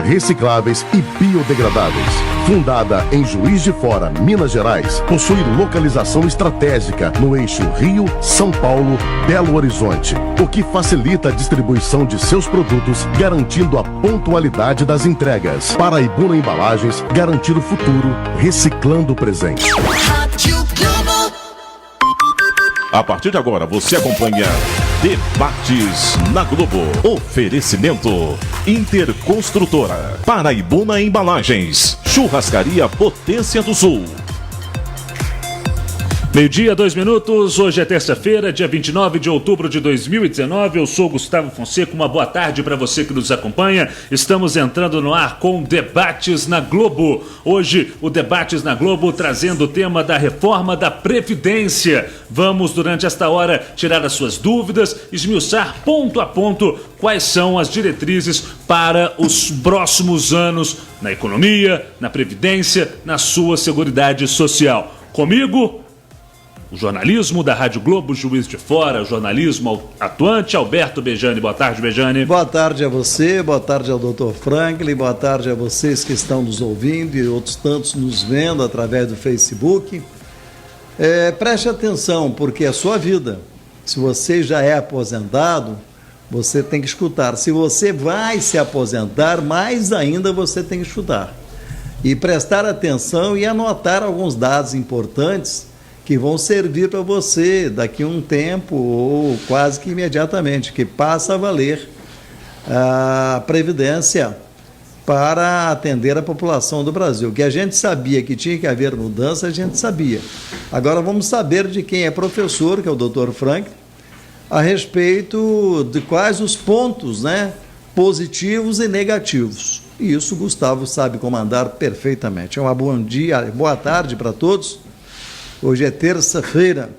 recicláveis e biodegradáveis. Fundada em Juiz de Fora, Minas Gerais, possui localização estratégica no eixo Rio-São Paulo-Belo Horizonte, o que facilita a distribuição de seus produtos, garantindo a pontualidade das entregas. Paraibuna Embalagens, garantir o futuro, reciclando o presente. A partir de agora, você acompanha Debates na Globo. Oferecimento Interconstrutora, Paraibuna Embalagens, Churrascaria Potência do Sul. 12:02, hoje é terça-feira, dia 29 de outubro de 2019, eu sou Gustavo Fonseca, uma boa tarde para você que nos acompanha. Estamos entrando no ar com Debates na Globo. Hoje, o Debates na Globo trazendo o tema da reforma da Previdência. Vamos, durante esta hora, tirar as suas dúvidas, esmiuçar ponto a ponto quais são as diretrizes para os próximos anos na economia, na Previdência, na sua Seguridade Social. Comigo, o jornalismo da Rádio Globo, Juiz de Fora, o jornalismo atuante, Alberto Bejani. Boa tarde, Bejani. Boa tarde a você, boa tarde ao Dr. Franklin, boa tarde a vocês que estão nos ouvindo e outros tantos nos vendo através do Facebook. Preste atenção, porque é a sua vida. Se você já é aposentado, você tem que escutar. Se você vai se aposentar, mais ainda você tem que escutar. E prestar atenção e anotar alguns dados importantes que vão servir para você daqui a um tempo ou quase que imediatamente, que passa a valer a Previdência para atender a população do Brasil. Que a gente sabia que tinha que haver mudança, a gente sabia. Agora vamos saber de quem é professor, que é o Dr. Frank, a respeito de quais os pontos, positivos e negativos. E isso o Gustavo sabe comandar perfeitamente. Bom dia, boa tarde para todos. Hoje é terça-feira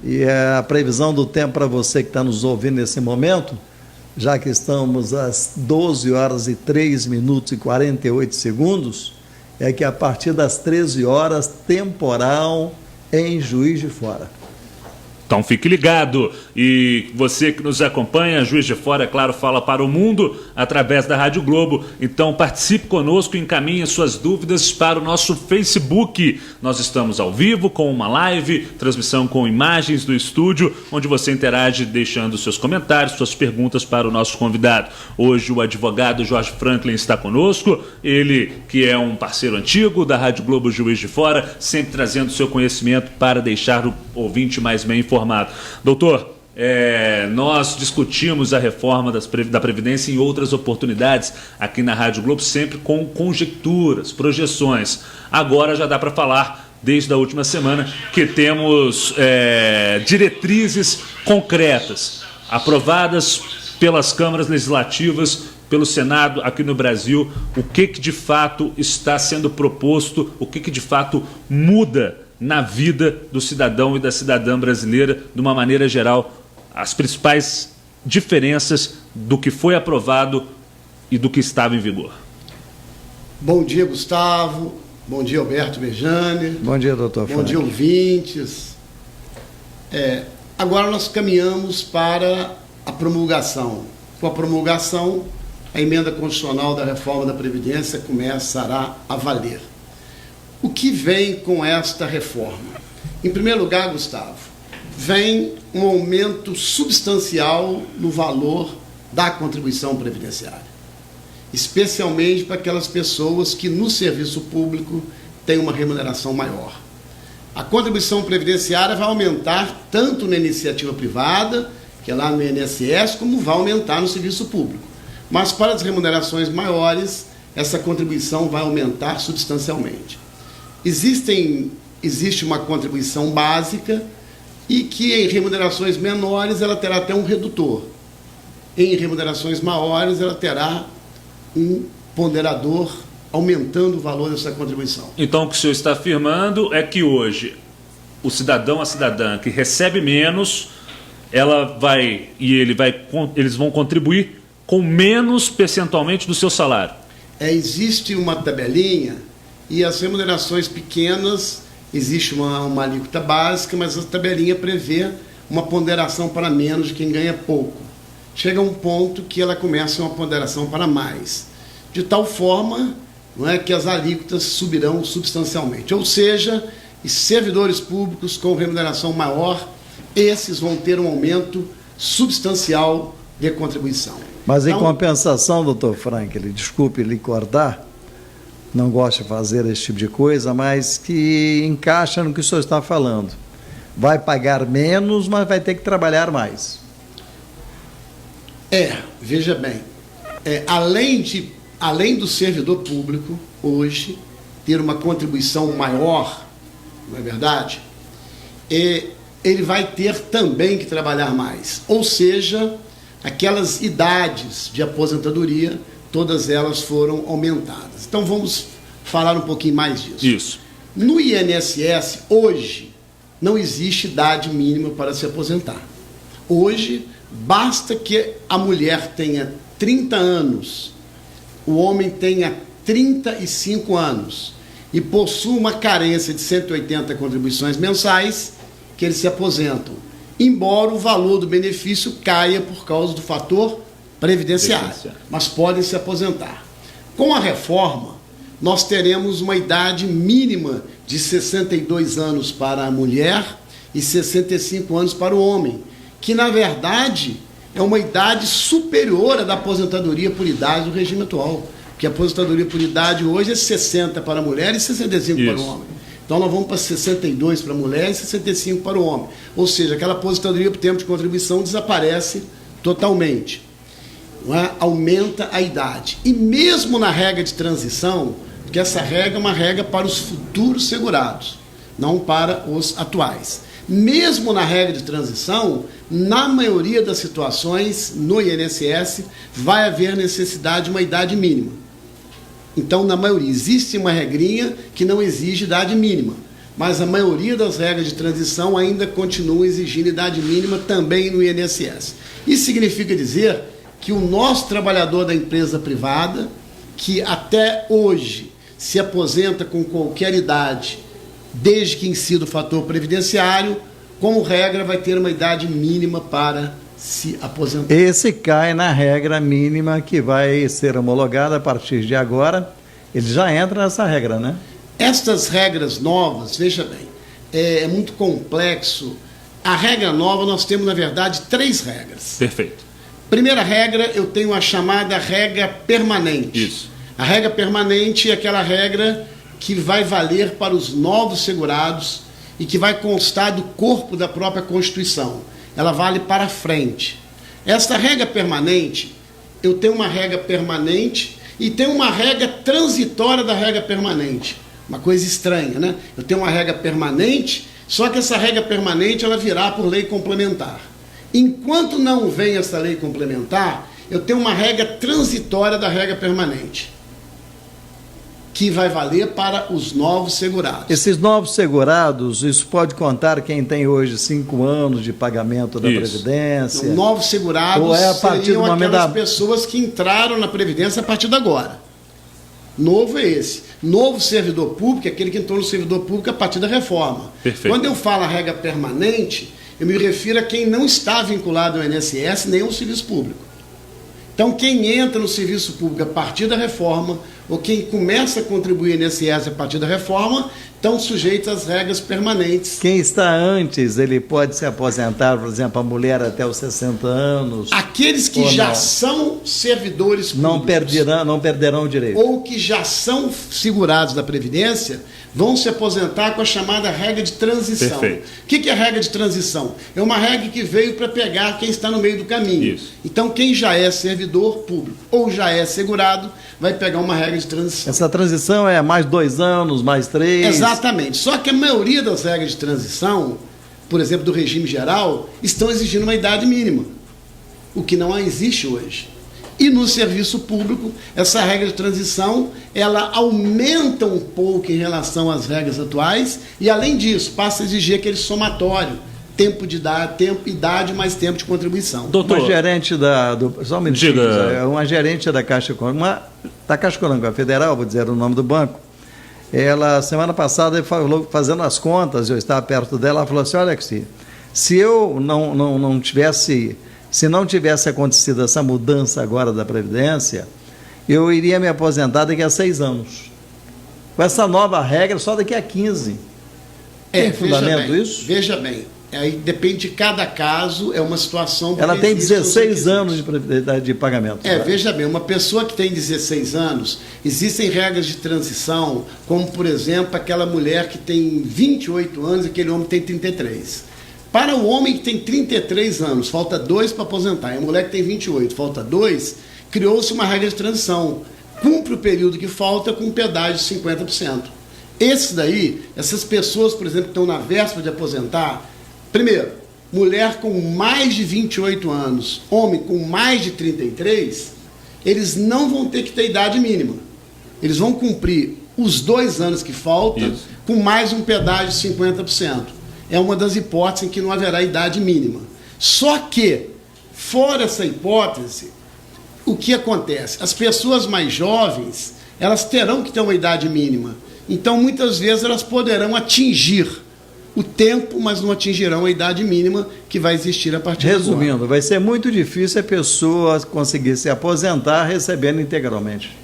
e a previsão do tempo para você que está nos ouvindo nesse momento, já que estamos às 12h03 e 48 segundos, é que a partir das 13 horas, temporal em Juiz de Fora. Então fique ligado, e você que nos acompanha, Juiz de Fora, é claro, fala para o mundo através da Rádio Globo. Então participe conosco, encaminhe suas dúvidas para o nosso Facebook. Nós estamos ao vivo com uma live, transmissão com imagens do estúdio, onde você interage deixando seus comentários, suas perguntas para o nosso convidado. Hoje o advogado Jorge Franklin está conosco, ele que é um parceiro antigo da Rádio Globo Juiz de Fora, sempre trazendo seu conhecimento para deixar o ouvinte mais bem informado. Doutor, nós discutimos a reforma da Previdência em outras oportunidades aqui na Rádio Globo, sempre com conjecturas, projeções. Agora já dá para falar, desde a última semana, que temos diretrizes concretas, aprovadas pelas câmaras legislativas, pelo Senado aqui no Brasil. O que de fato está sendo proposto, o que de fato muda na vida do cidadão e da cidadã brasileira, de uma maneira geral, as principais diferenças do que foi aprovado e do que estava em vigor. Bom dia, Gustavo. Bom dia, Alberto Bejani. Bom dia, doutor Frank. Bom dia, ouvintes. Agora nós caminhamos para a promulgação. Com a promulgação, a emenda constitucional da reforma da Previdência começará a valer. O que vem com esta reforma? Em primeiro lugar, Gustavo, vem um aumento substancial no valor da contribuição previdenciária, especialmente para aquelas pessoas que no serviço público têm uma remuneração maior. A contribuição previdenciária vai aumentar tanto na iniciativa privada, que é lá no INSS, como vai aumentar no serviço público. Mas para as remunerações maiores, essa contribuição vai aumentar substancialmente. Existe uma contribuição básica e que em remunerações menores ela terá até um redutor. Em remunerações maiores ela terá um ponderador aumentando o valor dessa contribuição. Então o que o senhor está afirmando é que hoje o cidadão, a cidadã que recebe menos, eles vão contribuir com menos percentualmente do seu salário. Existe uma tabelinha. E as remunerações pequenas, existe uma alíquota básica, mas a tabelinha prevê uma ponderação para menos de quem ganha pouco. Chega a um ponto que ela começa uma ponderação para mais. de tal forma, não é, que as alíquotas subirão substancialmente. Ou seja, os servidores públicos com remuneração maior, esses vão ter um aumento substancial de contribuição. Mas em então, compensação, doutor Franklin, desculpe lhe cortar, não gosto de fazer esse tipo de coisa, mas que encaixa no que o senhor está falando. Vai pagar menos, mas vai ter que trabalhar mais. Veja bem, além do servidor público, hoje, ter uma contribuição maior, não é verdade? Ele vai ter também que trabalhar mais. Ou seja, aquelas idades de aposentadoria, todas elas foram aumentadas. Então vamos falar um pouquinho mais disso. Isso. No INSS, hoje, não existe idade mínima para se aposentar. Hoje, basta que a mulher tenha 30 anos, o homem tenha 35 anos e possua uma carência de 180 contribuições mensais, que eles se aposentam, embora o valor do benefício caia por causa do fator previdenciário, mas podem se aposentar. Com a reforma, nós teremos uma idade mínima de 62 anos para a mulher e 65 anos para o homem, que na verdade é uma idade superior à da aposentadoria por idade do regime atual, porque a aposentadoria por idade hoje é 60 para a mulher e 65 para o homem. Então nós vamos para 62 para a mulher e 65 para o homem. Ou seja, aquela aposentadoria por tempo de contribuição desaparece totalmente. Não é? Aumenta a idade. E mesmo na regra de transição, porque essa regra é uma regra para os futuros segurados, não para os atuais. Mesmo na regra de transição, na maioria das situações, no INSS, vai haver necessidade de uma idade mínima. Então, na maioria, existe uma regrinha que não exige idade mínima, mas a maioria das regras de transição ainda continua exigindo idade mínima também no INSS. Isso significa dizer que o nosso trabalhador da empresa privada, que até hoje se aposenta com qualquer idade, desde que incida o fator previdenciário, como regra, vai ter uma idade mínima para se aposentar. Esse cai na regra mínima que vai ser homologada a partir de agora. Ele já entra nessa regra, né? Estas regras novas, veja bem, é muito complexo. A regra nova, nós temos, na verdade, 3 regras. Perfeito. Primeira regra, eu tenho a chamada regra permanente. Isso. A regra permanente é aquela regra que vai valer para os novos segurados e que vai constar do corpo da própria Constituição. Ela vale para frente. Esta regra permanente, eu tenho uma regra permanente e tenho uma regra transitória da regra permanente. Uma coisa estranha, né? Eu tenho uma regra permanente, só que essa regra permanente ela virá por lei complementar. Enquanto não vem essa lei complementar, eu tenho uma regra transitória da regra permanente, que vai valer para os novos segurados. Esses novos segurados, isso pode contar quem tem hoje 5 anos de pagamento da Previdência? Então, novos segurados ou é a partir seriam do momento aquelas pessoas que entraram na Previdência a partir de agora. Novo é esse. Novo servidor público é aquele que entrou no servidor público a partir da reforma. Perfeito. Quando eu falo a regra permanente, eu me refiro a quem não está vinculado ao INSS nem ao serviço público. Então, quem entra no serviço público a partir da reforma, ou quem começa a contribuir no INSS a partir da reforma, estão sujeitos às regras permanentes. Quem está antes, ele pode se aposentar, por exemplo, a mulher até os 60 anos? Aqueles que já são servidores públicos não perderão o direito. ou que já são segurados da Previdência, vão se aposentar com a chamada regra de transição. Perfeito. O que é a regra de transição? É uma regra que veio para pegar quem está no meio do caminho. Isso. Então, quem já é servidor público ou já é segurado, vai pegar uma regra de transição. Essa transição é mais 2 anos, mais 3? Exatamente. Só que a maioria das regras de transição, por exemplo, do regime geral, estão exigindo uma idade mínima, o que não existe hoje. E no serviço público, essa regra de transição, ela aumenta um pouco em relação às regras atuais e, além disso, passa a exigir aquele somatório, tempo de idade mais tempo de contribuição. Doutor, uma gerente só um minutinho, diga. uma gerente da Caixa Econômica, da Caixa Econômica Federal, vou dizer o nome do banco, ela, semana passada, falou, fazendo as contas, eu estava perto dela, ela falou assim, olha aqui, se eu não tivesse acontecido essa mudança agora da Previdência, eu iria me aposentar daqui a 6 anos. Com essa nova regra, só daqui a 15. Tem fundamento isso? Veja bem, aí depende de cada caso, é uma situação... Ela tem 16 anos de pagamento. Veja bem, uma pessoa que tem 16 anos, existem regras de transição, como, por exemplo, aquela mulher que tem 28 anos e aquele homem tem 33. Para o homem que tem 33 anos, falta 2 para aposentar, e a mulher que tem 28, falta 2, criou-se uma regra de transição. Cumpre o período que falta com um pedágio de 50%. Essas pessoas, por exemplo, que estão na véspera de aposentar, primeiro, mulher com mais de 28 anos, homem com mais de 33, eles não vão ter que ter idade mínima. Eles vão cumprir os 2 anos que faltam com mais um pedágio de 50%. É uma das hipóteses em que não haverá idade mínima. Só que, fora essa hipótese, o que acontece? As pessoas mais jovens, elas terão que ter uma idade mínima. Então, muitas vezes, elas poderão atingir o tempo, mas não atingirão a idade mínima que vai existir a partir de agora. Resumindo, vai ser muito difícil a pessoa conseguir se aposentar recebendo integralmente.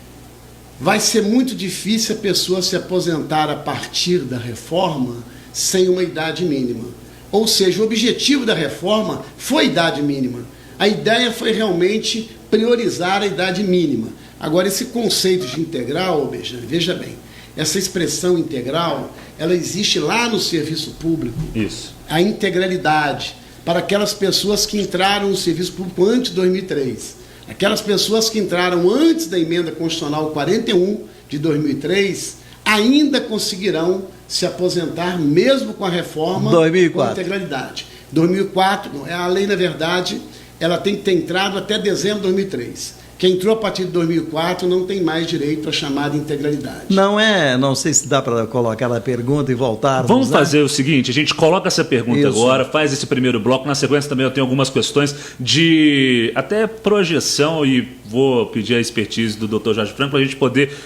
Vai ser muito difícil a pessoa se aposentar a partir da reforma sem uma idade mínima. Ou seja, o objetivo da reforma foi a idade mínima. A ideia foi realmente priorizar a idade mínima. Agora, esse conceito de integral, veja bem, essa expressão integral, ela existe lá no serviço público. Isso. A integralidade, para aquelas pessoas que entraram no serviço público antes de 2003. Aquelas pessoas que entraram antes da emenda constitucional 41 de 2003, ainda conseguirão se aposentar mesmo com a reforma 2004. com integralidade. 2004, a lei, na verdade, ela tem que ter entrado até dezembro de 2003. Quem entrou a partir de 2004 não tem mais direito à chamada integralidade. Não sei se dá para colocar a pergunta e voltar. Vamos fazer o seguinte, a gente coloca essa pergunta agora, faz esse primeiro bloco, na sequência também eu tenho algumas questões de até projeção e vou pedir a expertise do Dr. Jorge Franklin para a gente poder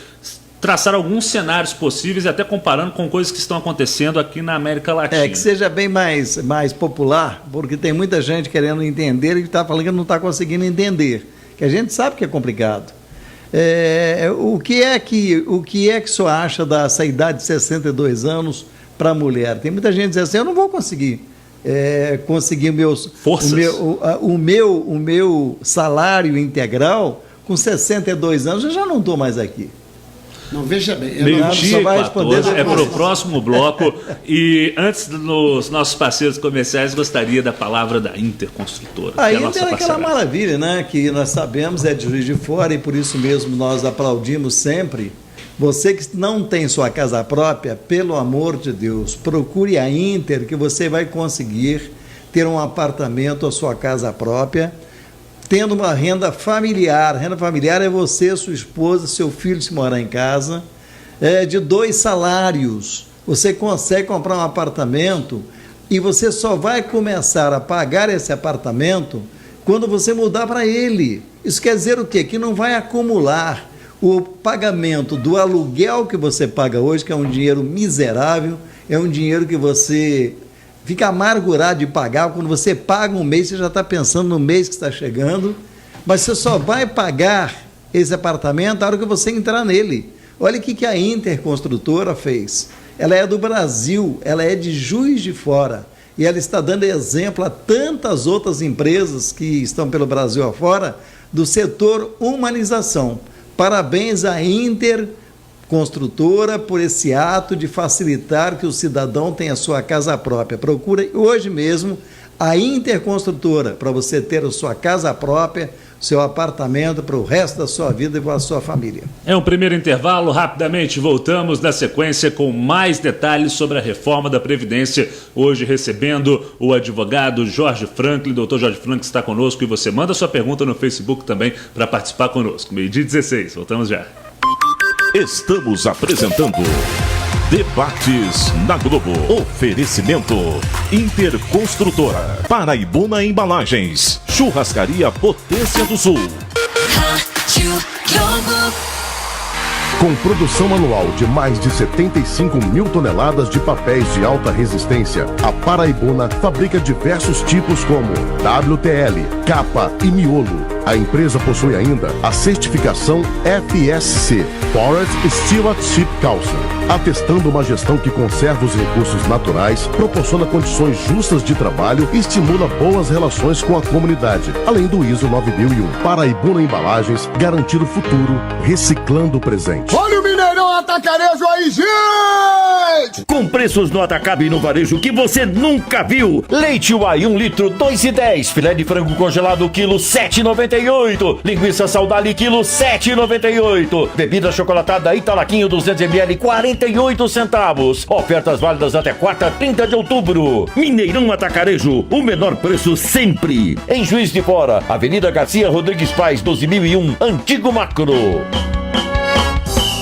traçar alguns cenários possíveis, até comparando com coisas que estão acontecendo aqui na América Latina. Que seja bem mais popular, porque tem muita gente querendo entender e está falando que não está conseguindo entender. Que a gente sabe que é complicado. O que é que o senhor acha dessa idade de 62 anos para a mulher? Tem muita gente dizendo assim, eu não vou conseguir o meu salário integral com 62 anos, eu já não estou mais aqui. Não, veja bem. Meio-dia e 14 é para o próximo bloco. E antes dos nossos parceiros comerciais, gostaria da palavra da Interconstrutora. A Inter é aquela maravilha, né? Que nós sabemos é de Juiz de Fora e por isso mesmo nós aplaudimos sempre. Você que não tem sua casa própria, pelo amor de Deus, procure a Inter que você vai conseguir ter um apartamento, a sua casa própria, tendo uma renda familiar. Renda familiar é você, sua esposa, seu filho se morar em casa, de 2 salários. Você consegue comprar um apartamento e você só vai começar a pagar esse apartamento quando você mudar para ele. Isso quer dizer o quê? Que não vai acumular o pagamento do aluguel que você paga hoje, que é um dinheiro miserável, é um dinheiro que você fica amargurado de pagar. Quando você paga um mês, você já está pensando no mês que está chegando, mas você só vai pagar esse apartamento na hora que você entrar nele. Olha o que a Interconstrutora fez. Ela é do Brasil, ela é de Juiz de Fora, e ela está dando exemplo a tantas outras empresas que estão pelo Brasil afora, do setor humanização. Parabéns à Interconstrutora por esse ato de facilitar que o cidadão tenha a sua casa própria. Procure hoje mesmo a Interconstrutora para você ter a sua casa própria, seu apartamento para o resto da sua vida e para a sua família. É um primeiro intervalo, rapidamente voltamos na sequência com mais detalhes sobre a reforma da Previdência. Hoje recebendo o advogado Jorge Franklin, doutor Jorge Franklin está conosco e você manda sua pergunta no Facebook também para participar conosco. 12h16, voltamos já. Estamos apresentando Debates na Globo. Oferecimento Interconstrutora, Paraibuna Embalagens, Churrascaria Potência do Sul. Com produção anual de mais de 75 mil toneladas de papéis de alta resistência, a Paraibuna fabrica diversos tipos como WTL, capa e miolo. A empresa possui ainda a certificação FSC, Forest Stewardship Council, atestando uma gestão que conserva os recursos naturais, proporciona condições justas de trabalho e estimula boas relações com a comunidade, além do ISO 9001. Paraibuna Embalagens, garantir o futuro, reciclando o presente. Olha o Mineirão Atacarejo aí, gente! Com preços no atacado e no varejo que você nunca viu. Leite Uai 1 litro 2,10. Filé de frango congelado quilo 7,98. Linguiça Saudale quilo 7,98. Bebida chocolatada Italaquinho 200ml 48 centavos. Ofertas válidas até quarta, 30 de outubro. Mineirão Atacarejo, o menor preço sempre. Em Juiz de Fora, Avenida Garcia Rodrigues Paz 12.001, Antigo Macro.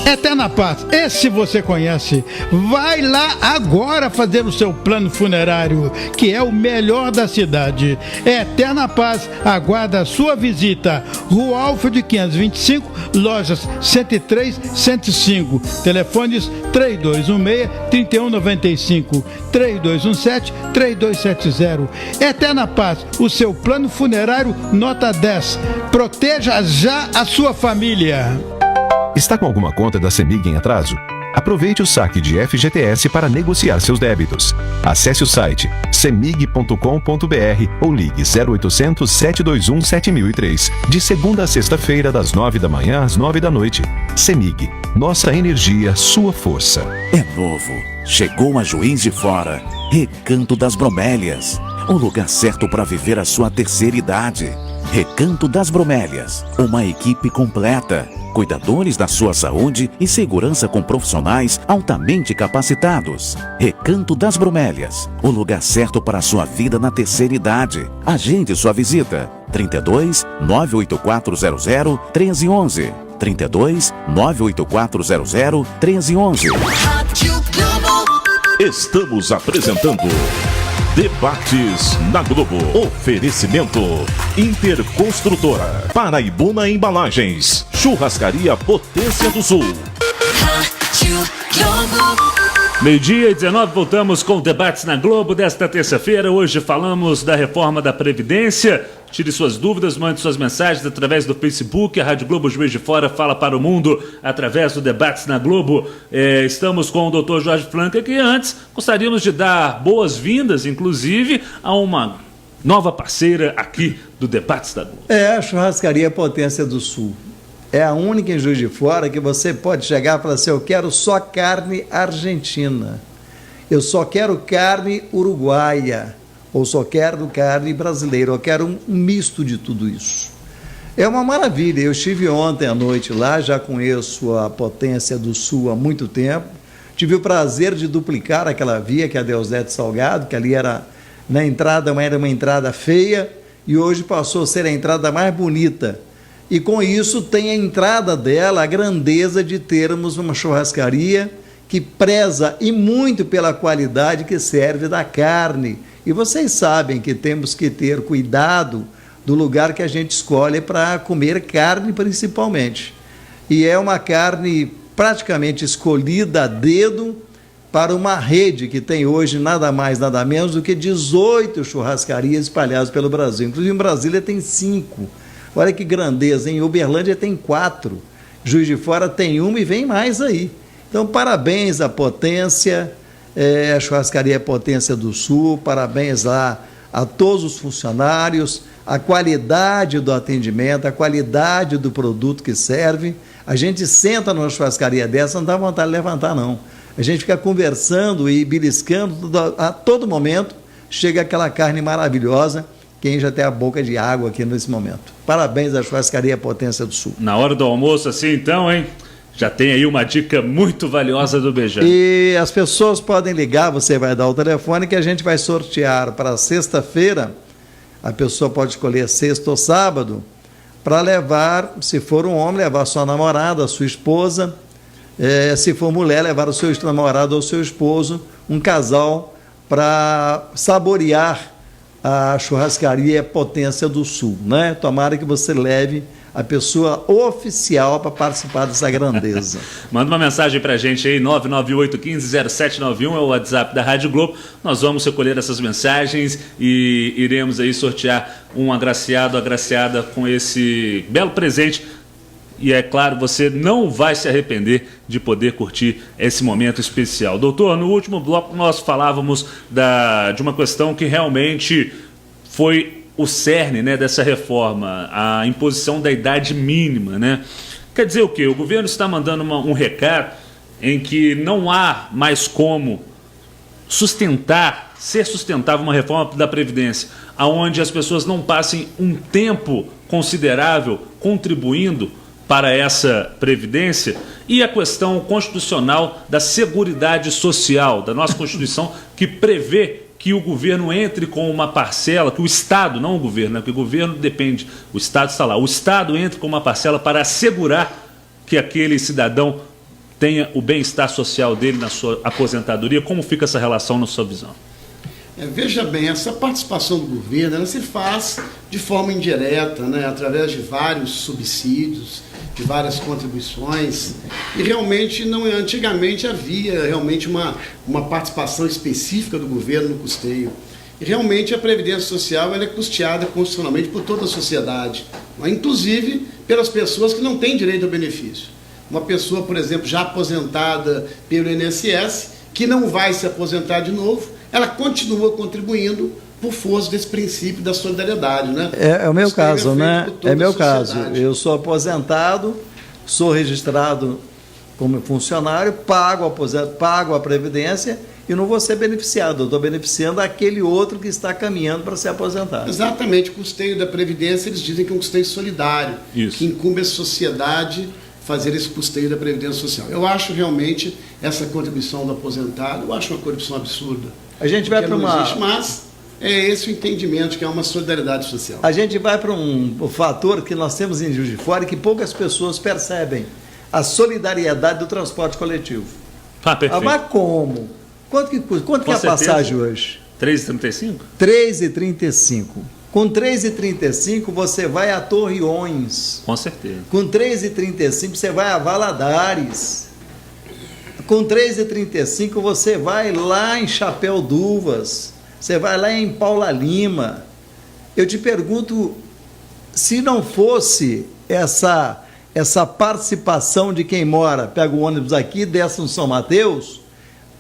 Eterna Paz, esse você conhece. Vai lá agora fazer o seu plano funerário, que é o melhor da cidade. Eterna Paz aguarda a sua visita. Rua Alfred 525, lojas 103, 105. Telefones 3216-3195, 3217-3270. Eterna Paz, o seu plano funerário nota 10. Proteja já a sua família. Está com alguma conta da CEMIG em atraso? Aproveite o saque de FGTS para negociar seus débitos. Acesse o site cemig.com.br ou ligue 0800 721 7003, de segunda a sexta-feira, das 9 da manhã às 9 da noite. CEMIG, nossa energia, sua força. É novo. Chegou a Juiz de Fora. Recanto das Bromélias. O lugar certo para viver a sua terceira idade. Recanto das Bromélias. Uma equipe completa. Cuidadores da sua saúde e segurança com profissionais altamente capacitados. Recanto das Bromélias, o lugar certo para a sua vida na terceira idade. Agende sua visita. 32 98400 1311. 32 98400 1311. Estamos apresentando Debates na Globo. Oferecimento Interconstrutora, Paraibuna Embalagens, Churrascaria Potência do Sul. Meio-dia e 19, voltamos com Debates na Globo desta terça-feira. Hoje falamos da reforma da Previdência. Tire suas dúvidas, mande suas mensagens através do Facebook. A Rádio Globo Juiz de Fora fala para o mundo através do Debates na Globo. Estamos com o Dr. Jorge Franca, que antes gostaríamos de dar boas-vindas, inclusive, a uma nova parceira aqui do Debates da Globo. É a Churrascaria Potência do Sul. É a única em Juiz de Fora que você pode chegar e falar assim: eu quero só carne argentina, eu só quero carne uruguaia, ou só quero carne brasileira, eu quero um misto de tudo isso. É uma maravilha. Eu estive ontem à noite lá, já conheço a Potência do Sul há muito tempo, tive o prazer de duplicar aquela via que é a Deusdete Salgado, que ali era na entrada, mas era uma entrada feia, e hoje passou a ser a entrada mais bonita. E com isso tem a entrada dela, a grandeza de termos uma churrascaria que preza e muito pela qualidade que serve da carne. E vocês sabem que temos que ter cuidado do lugar que a gente escolhe para comer carne, principalmente. E é uma carne praticamente escolhida a dedo para uma rede que tem hoje nada mais, nada menos do que 18 churrascarias espalhadas pelo Brasil. Inclusive em Brasília tem 5. Olha que grandeza, em Uberlândia tem 4, Juiz de Fora tem 1 e vem mais aí. Então, parabéns à Potência, a Churrascaria Potência do Sul, parabéns lá a todos os funcionários, a qualidade do atendimento, a qualidade do produto que serve. A gente senta numa churrascaria dessa, não dá vontade de levantar, não. A gente fica conversando e beliscando, a todo momento chega aquela carne maravilhosa. Quem já tem a boca de água aqui nesse momento. Parabéns à Churrascaria Potência do Sul. Na hora do almoço assim então, hein? Já tem aí uma dica muito valiosa do Beijão. E as pessoas podem ligar, você vai dar o telefone que a gente vai sortear para sexta-feira. A pessoa pode escolher sexta ou sábado para levar, se for um homem, levar sua namorada, a sua esposa. Se for mulher, levar o seu namorado ou seu esposo, um casal, para saborear a Churrascaria Potência do Sul, né? Tomara que você leve a pessoa oficial para participar dessa grandeza. Manda uma mensagem para a gente aí, 998150791, é o WhatsApp da Rádio Globo. Nós vamos recolher essas mensagens e iremos aí sortear um agraciado, agraciada com esse belo presente. E é claro, você não vai se arrepender de poder curtir esse momento especial. Doutor, no último bloco nós falávamos de uma questão que realmente foi o cerne, né, dessa reforma, a imposição da idade mínima, né? Quer dizer o quê? O governo está mandando um recado em que não há mais como ser sustentável uma reforma da Previdência, onde as pessoas não passem um tempo considerável contribuindo para essa Previdência, e a questão constitucional da Seguridade Social, da nossa Constituição, que prevê que o governo entre com uma parcela, que o Estado, não o governo, né, porque o governo depende, o Estado está lá, o Estado entre com uma parcela para assegurar que aquele cidadão tenha o bem-estar social dele na sua aposentadoria. Como fica essa relação na sua visão? Veja bem, essa participação do governo, ela se faz de forma indireta, né, através de vários subsídios, de várias contribuições, e realmente antigamente havia realmente uma participação específica do governo no custeio. E realmente a Previdência Social ela é custeada constitucionalmente por toda a sociedade, inclusive pelas pessoas que não têm direito ao benefício. Uma pessoa, por exemplo, já aposentada pelo INSS, que não vai se aposentar de novo, ela continua contribuindo por força desse princípio da solidariedade, né? É o meu caso, né? É meu caso. Eu sou aposentado, sou registrado como funcionário, pago a Previdência e não vou ser beneficiado. Eu estou beneficiando aquele outro que está caminhando para ser aposentado. Exatamente. O custeio da Previdência, eles dizem que é um custeio solidário, que incumbe a sociedade fazer esse custeio da Previdência Social. Eu acho realmente essa contribuição do aposentado, eu acho uma contribuição absurda. A gente vai para mas é esse o entendimento, que é uma solidariedade social. A gente vai para um fator que nós temos em Juiz de Fora e que poucas pessoas percebem: a solidariedade do transporte coletivo. Perfeito. Mas como? Quanto que é a passagem hoje? R$3,35? R$3,35. Com R$3,35 você vai a Torreões. Com certeza. Com R$3,35 você vai a Valadares. Com R$3,35 você vai lá em Chapéu d'Uvas. Você vai lá em Paula Lima. Eu te pergunto, se não fosse essa participação de quem mora, pega o ônibus aqui, desce no São Mateus,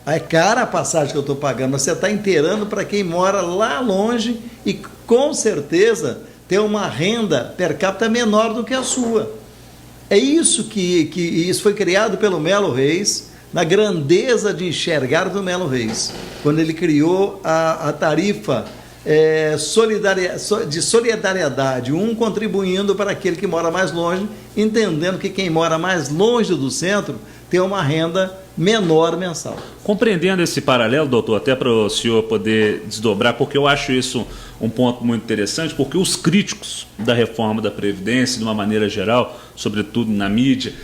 é cara a passagem que eu estou pagando, mas você está inteirando para quem mora lá longe e com certeza tem uma renda per capita menor do que a sua. É isso que isso foi criado pelo Melo Reis, na grandeza de enxergar do Melo Reis, quando ele criou a tarifa de solidariedade, um contribuindo para aquele que mora mais longe, entendendo que quem mora mais longe do centro tem uma renda menor mensal. Compreendendo esse paralelo, doutor, até para o senhor poder desdobrar, porque eu acho isso um ponto muito interessante, porque os críticos da reforma da Previdência, de uma maneira geral, sobretudo na mídia,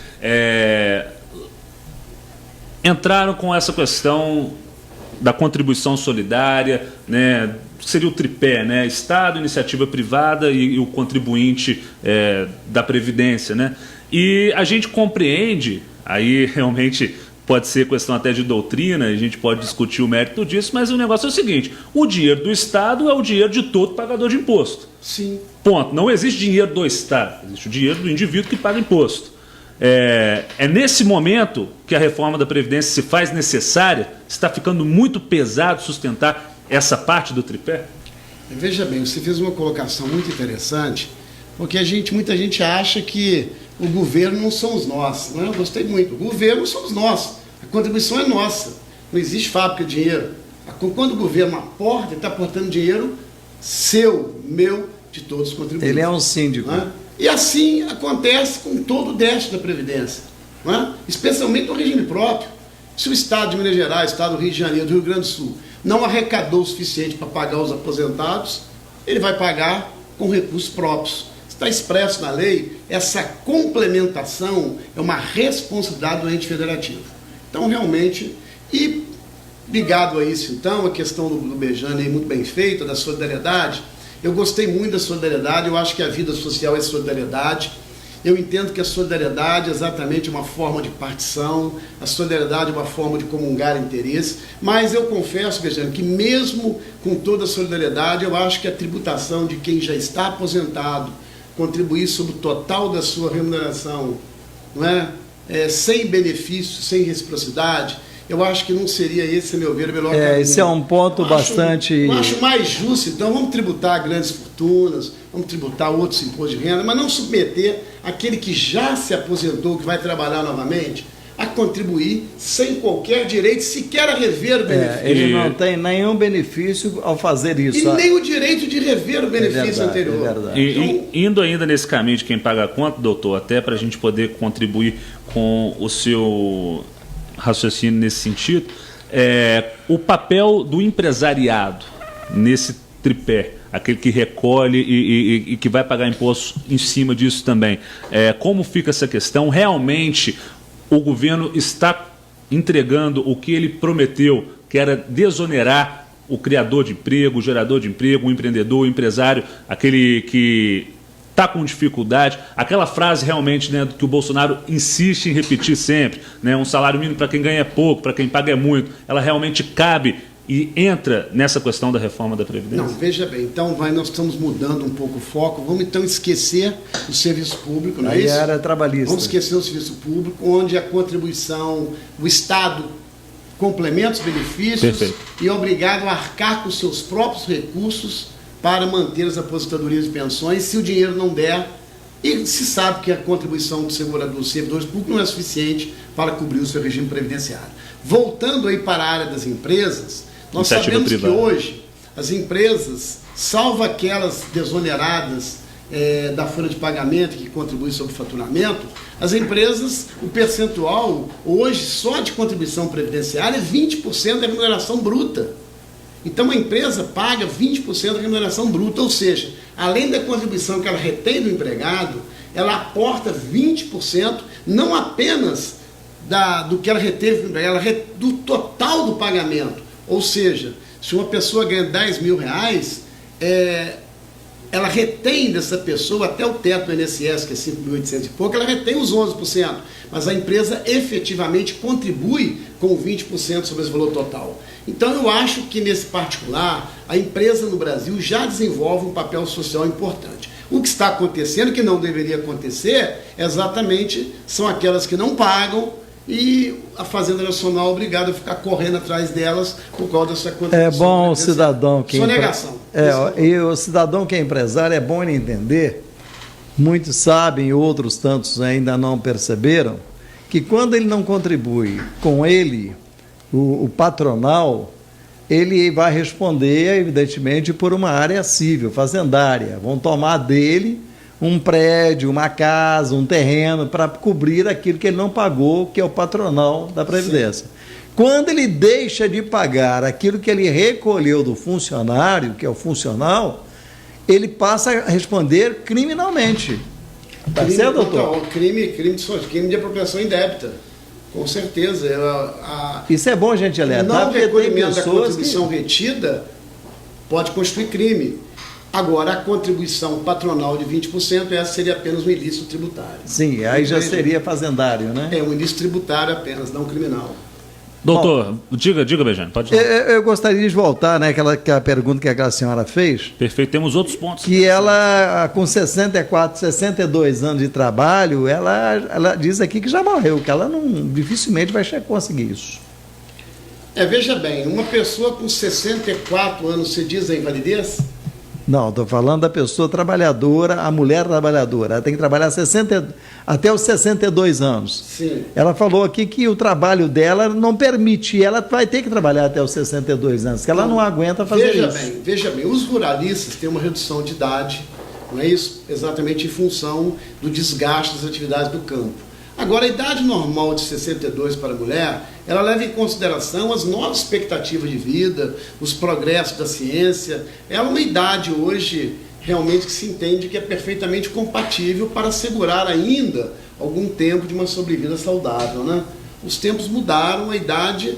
entraram com essa questão da contribuição solidária, né, que seria o tripé, né, Estado, iniciativa privada e o contribuinte da Previdência, né? E a gente compreende, aí realmente pode ser questão até de doutrina, a gente pode discutir o mérito disso, mas o negócio é o seguinte: o dinheiro do Estado é o dinheiro de todo pagador de imposto. Sim. Ponto. Não existe dinheiro do Estado, existe o dinheiro do indivíduo que paga imposto. É nesse momento que a reforma da Previdência se faz necessária, está ficando muito pesado sustentar essa parte do tripé? Veja bem, você fez uma colocação muito interessante, porque muita gente acha que o governo não somos nós. Não, eu gostei muito. O governo somos nós. A contribuição é nossa. Não existe fábrica de dinheiro. Quando o governo aporta, ele está aportando dinheiro seu, meu, de todos os contribuintes. Ele é um síndico. Não é? E assim acontece com todo o déficit da Previdência, não é? Especialmente no regime próprio. Se o Estado de Minas Gerais, o Estado do Rio de Janeiro, do Rio Grande do Sul, não arrecadou o suficiente para pagar os aposentados, ele vai pagar com recursos próprios. Está expresso na lei, essa complementação é uma responsabilidade do ente federativo. Então, realmente, e ligado a isso, então, a questão do Bejane aí muito bem feita, da solidariedade. Eu gostei muito da solidariedade, eu acho que a vida social é solidariedade. Eu entendo que a solidariedade é exatamente uma forma de partição, a solidariedade é uma forma de comungar interesses, mas eu confesso, Bejano, que mesmo com toda a solidariedade, eu acho que a tributação de quem já está aposentado, contribuir sobre o total da sua remuneração, não é? Sem benefício, sem reciprocidade, eu acho que não seria esse, a meu ver, o melhor caminho. Esse é um ponto bastante... Eu acho mais justo, então, vamos tributar grandes fortunas, vamos tributar outros impostos de renda, mas não submeter aquele que já se aposentou, que vai trabalhar novamente, a contribuir sem qualquer direito, sequer a rever o benefício. Ele não tem nenhum benefício ao fazer isso. E nem o direito de rever o benefício anterior. É verdade. E indo ainda nesse caminho de quem paga a conta, doutor, até para a gente poder contribuir com o seu raciocínio nesse sentido, o papel do empresariado nesse tripé, aquele que recolhe e que vai pagar imposto em cima disso também. Como fica essa questão? Realmente o governo está entregando o que ele prometeu, que era desonerar o criador de emprego, o gerador de emprego, o empreendedor, o empresário, aquele que está com dificuldade, aquela frase realmente, né, que o Bolsonaro insiste em repetir sempre, né, um salário mínimo para quem ganha é pouco, para quem paga é muito, ela realmente cabe e entra nessa questão da reforma da Previdência? Não, veja bem, então nós estamos mudando um pouco o foco, vamos então esquecer o serviço público, não é isso? A área trabalhista. Vamos esquecer o serviço público, onde a contribuição, o Estado complementa os benefícios. Perfeito. E é obrigado a arcar com seus próprios recursos para manter as aposentadorias e pensões, se o dinheiro não der, e se sabe que a contribuição dos servidores públicos não é suficiente para cobrir o seu regime previdenciário. Voltando aí para a área das empresas, nós sabemos que hoje as empresas, salvo aquelas desoneradas da folha de pagamento que contribui sobre o faturamento, as empresas, o percentual hoje só de contribuição previdenciária é 20% da remuneração bruta. Então a empresa paga 20% da remuneração bruta, ou seja, além da contribuição que ela retém do empregado, ela aporta 20%, não apenas do que ela reteve do empregado, ela do total do pagamento. Ou seja, se uma pessoa ganha 10 mil reais, ela retém dessa pessoa até o teto do INSS, que é 5.800 e pouco, ela retém os 11%, mas a empresa efetivamente contribui com 20% sobre esse valor total. Então eu acho que nesse particular, a empresa no Brasil já desenvolve um papel social importante. O que está acontecendo, que não deveria acontecer, exatamente são aquelas que não pagam e a Fazenda Nacional é obrigada a ficar correndo atrás delas por causa dessa contribuição. É bom o cidadão que... Sonegação. E o cidadão que é empresário, é bom ele entender, muitos sabem, outros tantos ainda não perceberam, que quando ele não contribui com ele, o patronal, ele vai responder, evidentemente, por uma área civil, fazendária. Vão tomar dele um prédio, uma casa, um terreno, para cobrir aquilo que ele não pagou, que é o patronal da Previdência. Sim. Quando ele deixa de pagar aquilo que ele recolheu do funcionário, que é o funcional, ele passa a responder criminalmente. Está certo, doutor? Crime de apropriação indébita. Com certeza. Isso é bom a gente alertar. Não recolhimento da contribuição retida pode constituir crime. Agora, a contribuição patronal de 20%, essa seria apenas um ilícito tributário. Sim, aí já seria fazendário, né? É um ilícito tributário apenas, não criminal. Doutor, bom, diga, Bejano, pode falar. Eu gostaria de voltar, né, aquela pergunta que aquela senhora fez. Perfeito, temos outros pontos. Que ela, com 64, 62 anos de trabalho, ela diz aqui que já morreu, que ela dificilmente vai conseguir isso. Veja bem, uma pessoa com 64 anos, você diz a invalidez? Não, estou falando da pessoa trabalhadora, a mulher trabalhadora. Ela tem que trabalhar até os 62 anos. Sim. Ela falou aqui que o trabalho dela não permite, ela vai ter que trabalhar até os 62 anos, que ela não aguenta fazer isso. Veja bem, os ruralistas têm uma redução de idade, não é isso? Exatamente em função do desgaste das atividades do campo. Agora, a idade normal de 62 para a mulher, ela leva em consideração as novas expectativas de vida, os progressos da ciência. Ela é uma idade hoje, realmente, que se entende que é perfeitamente compatível para assegurar ainda algum tempo de uma sobrevida saudável, né? Os tempos mudaram, a idade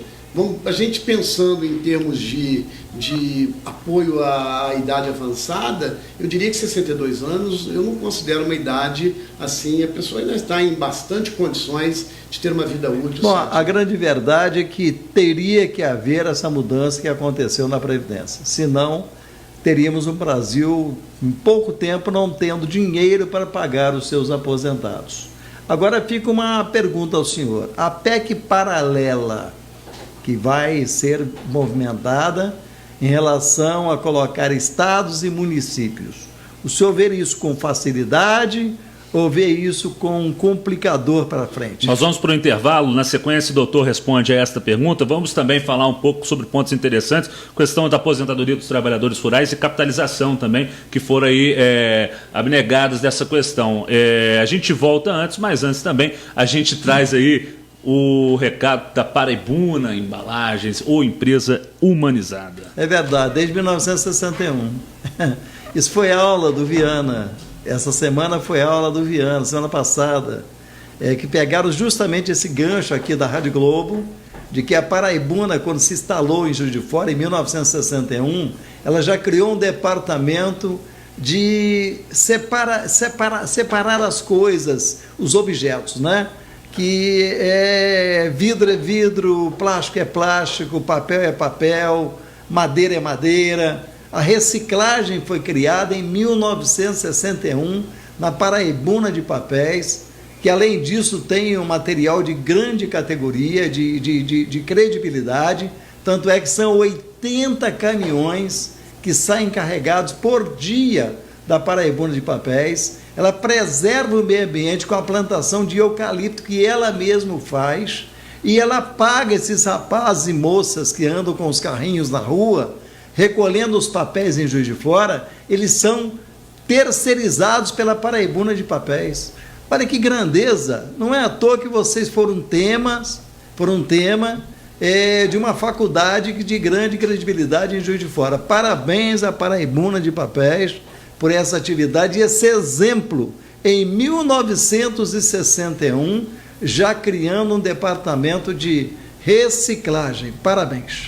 A gente pensando em termos de apoio à idade avançada, eu diria que 62 anos eu não considero uma idade assim, a pessoa ainda está em bastante condições de ter uma vida útil. Bom, a grande verdade é que teria que haver essa mudança que aconteceu na Previdência, senão teríamos um Brasil em pouco tempo não tendo dinheiro para pagar os seus aposentados. Agora fica uma pergunta ao senhor, a PEC paralela que vai ser movimentada em relação a colocar estados e municípios. O senhor vê isso com facilidade ou vê isso com um complicador para frente? Nós vamos para o intervalo, na sequência o doutor responde a esta pergunta. Vamos também falar um pouco sobre pontos interessantes, questão da aposentadoria dos trabalhadores rurais e capitalização também, que foram aí abnegadas dessa questão. A gente volta antes, mas antes também a gente traz aí o recado da Paraibuna Embalagens, ou empresa humanizada. É verdade, desde 1961. Isso foi aula do Viana. Essa semana foi aula do Viana, semana passada, que pegaram justamente esse gancho aqui da Rádio Globo, de que a Paraibuna, quando se instalou em Juiz de Fora, em 1961, ela já criou um departamento de separar as coisas, os objetos, né? Que vidro é vidro, plástico é plástico, papel é papel, madeira é madeira. A reciclagem foi criada em 1961 na Paraibuna de Papéis, que além disso tem um material de grande categoria, de credibilidade, tanto é que são 80 caminhões que saem carregados por dia da Paraibuna de Papéis. Ela preserva o meio ambiente com a plantação de eucalipto que ela mesma faz, e ela paga esses rapazes e moças que andam com os carrinhos na rua, recolhendo os papéis em Juiz de Fora. Eles são terceirizados pela Paraibuna de Papéis. Olha que grandeza! Não é à toa que vocês foram um tema de uma faculdade de grande credibilidade em Juiz de Fora. Parabéns à Paraibuna de Papéis por essa atividade e esse exemplo em 1961, já criando um departamento de reciclagem. Parabéns.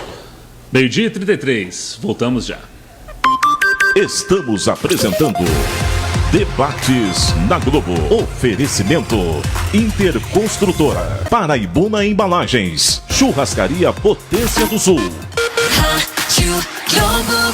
12h33, voltamos já. Estamos apresentando Debates na Globo. Oferecimento Interconstrutora, Paraibuna Embalagens, Churrascaria Potência do Sul. Rádio Globo.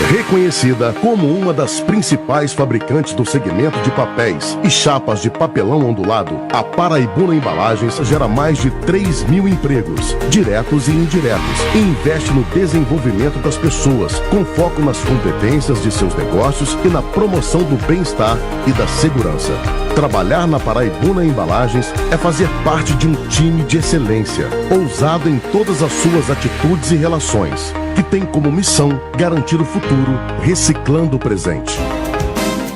Reconhecida como uma das principais fabricantes do segmento de papéis e chapas de papelão ondulado, a Paraibuna Embalagens gera mais de 3.000 empregos, diretos e indiretos, e investe no desenvolvimento das pessoas, com foco nas competências de seus negócios e na promoção do bem-estar e da segurança. Trabalhar na Paraibuna Embalagens é fazer parte de um time de excelência, ousado em todas as suas atitudes e relações, que tem como missão garantir o futuro, reciclando o presente.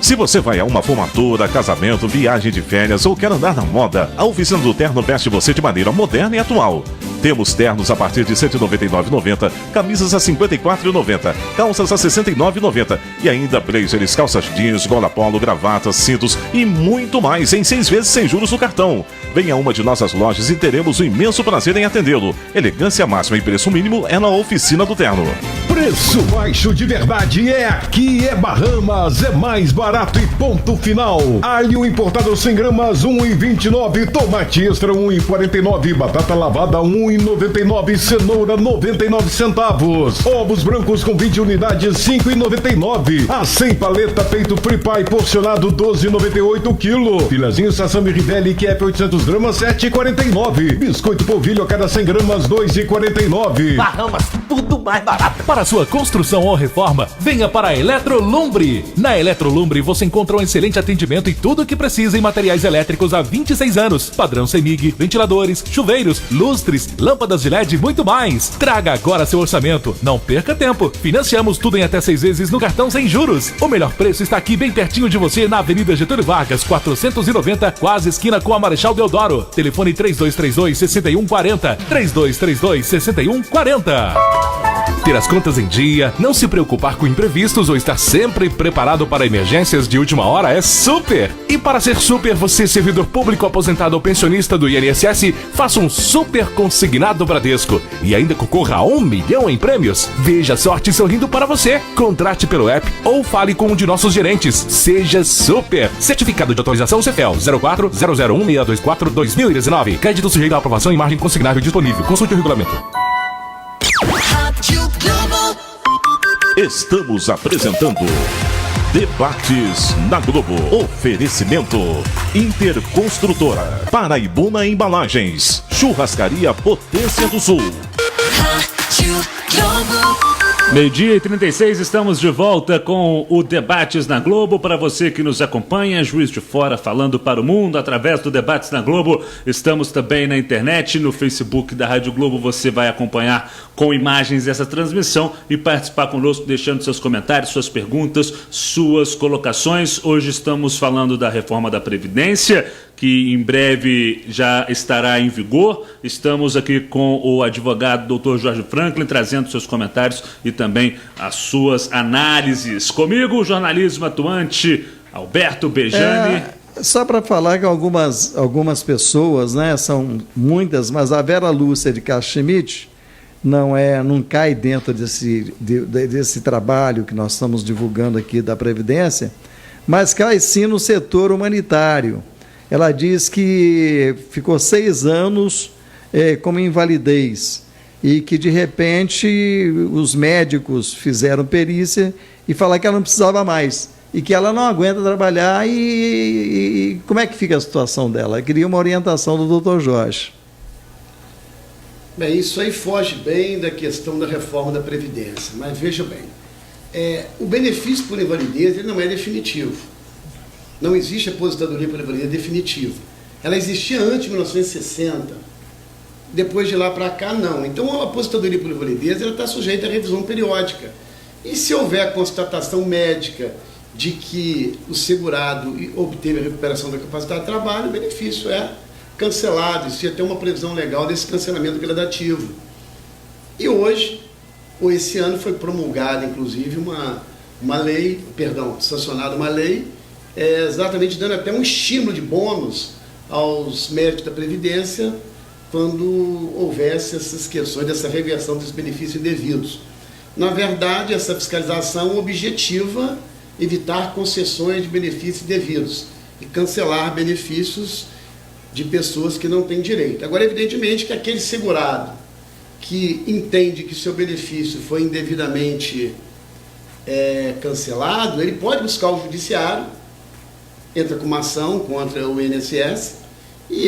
Se você vai a uma formatura, casamento, viagem de férias ou quer andar na moda, a oficina do terno veste você de maneira moderna e atual. Temos ternos a partir de R$ 199,90, camisas a R$ 54,90, calças a R$ 69,90 e ainda blazers, calças jeans, gola polo, gravatas, cintos e muito mais em 6 vezes sem juros no cartão. Venha a uma de nossas lojas e teremos o imenso prazer em atendê-lo. Elegância máxima e preço mínimo é na oficina do terno. Preço baixo de verdade é aqui, é Bahamas, é mais barato e ponto final. Alho importado 100 gramas, 1,29, tomate extra 1,49, batata lavada 1,99, cenoura 99 centavos, ovos brancos com 20 unidades 5,99, a 100 paleta peito free pie porcionado 12,98 quilo, filezinho Sassami Rivelli QF 800 gramas 7,49, biscoito polvilho a cada 100 gramas 2,49. Bahamas, tudo mais barato. Para sua construção ou reforma, venha para a Eletrolumbre. Na Eletrolumbre você encontra um excelente atendimento e tudo o que precisa em materiais elétricos há 26 anos. Padrão CEMIG, ventiladores, chuveiros, lustres, lâmpadas de LED e muito mais. Traga agora seu orçamento. Não perca tempo. Financiamos tudo em até 6 vezes no cartão sem juros. O melhor preço está aqui bem pertinho de você na Avenida Getúlio Vargas, 490, quase esquina com a Marechal Deodoro. Telefone 3232-6140. 3232-6140. Ter as contas em dia, não se preocupar com imprevistos ou estar sempre preparado para emergências de última hora é super! E para ser super, você, servidor público, aposentado ou pensionista do INSS, faça um super consignado Bradesco e ainda concorra a 1 milhão em prêmios. Veja a sorte sorrindo para você. Contrate pelo app ou fale com um de nossos gerentes. Seja super! Certificado de autorização CEFEL 04-001-624-2019. Crédito sujeito à aprovação e margem consignável disponível. Consulte o regulamento. Estamos apresentando Debates na Globo. Oferecimento Interconstrutora, Paraibuna Embalagens, Churrascaria Potência do Sul. 12h36, estamos de volta com o Debates na Globo. Para você que nos acompanha, Juiz de Fora falando para o mundo através do Debates na Globo. Estamos também na internet, no Facebook da Rádio Globo. Você vai acompanhar com imagens essa transmissão e participar conosco, deixando seus comentários, suas perguntas, suas colocações. Hoje estamos falando da reforma da Previdência, que em breve já estará em vigor. Estamos aqui com o advogado Dr. Jorge Franklin, trazendo seus comentários e também as suas análises. Comigo, o jornalismo atuante Alberto Bejani. Só para falar que algumas pessoas, né, são muitas, mas a Vera Lúcia de Cachemite não cai dentro desse trabalho que nós estamos divulgando aqui da Previdência, mas cai sim no setor humanitário. Ela diz que ficou 6 anos como invalidez e que, de repente, os médicos fizeram perícia e falaram que ela não precisava mais e que ela não aguenta trabalhar. E como é que fica a situação dela? Eu queria uma orientação do Dr. Jorge. Bem, isso aí foge bem da questão da reforma da Previdência, mas veja bem, o benefício por invalidez ele não é definitivo. Não existe aposentadoria por invalidez definitiva. Ela existia antes de 1960, depois de lá para cá não. Então a aposentadoria por invalidez está sujeita à revisão periódica. E se houver a constatação médica de que o segurado obteve a recuperação da capacidade de trabalho, o benefício é cancelado. Isso ia ter uma previsão legal desse cancelamento gradativo. E hoje, ou esse ano, foi promulgada, inclusive, sancionada uma lei, exatamente dando até um estímulo de bônus aos médicos da Previdência quando houvesse essas questões dessa reversão dos benefícios indevidos. Na verdade, essa fiscalização objetiva evitar concessões de benefícios indevidos e cancelar benefícios de pessoas que não têm direito. Agora, evidentemente que aquele segurado que entende que seu benefício foi indevidamente cancelado, ele pode buscar o judiciário, entra com uma ação contra o INSS e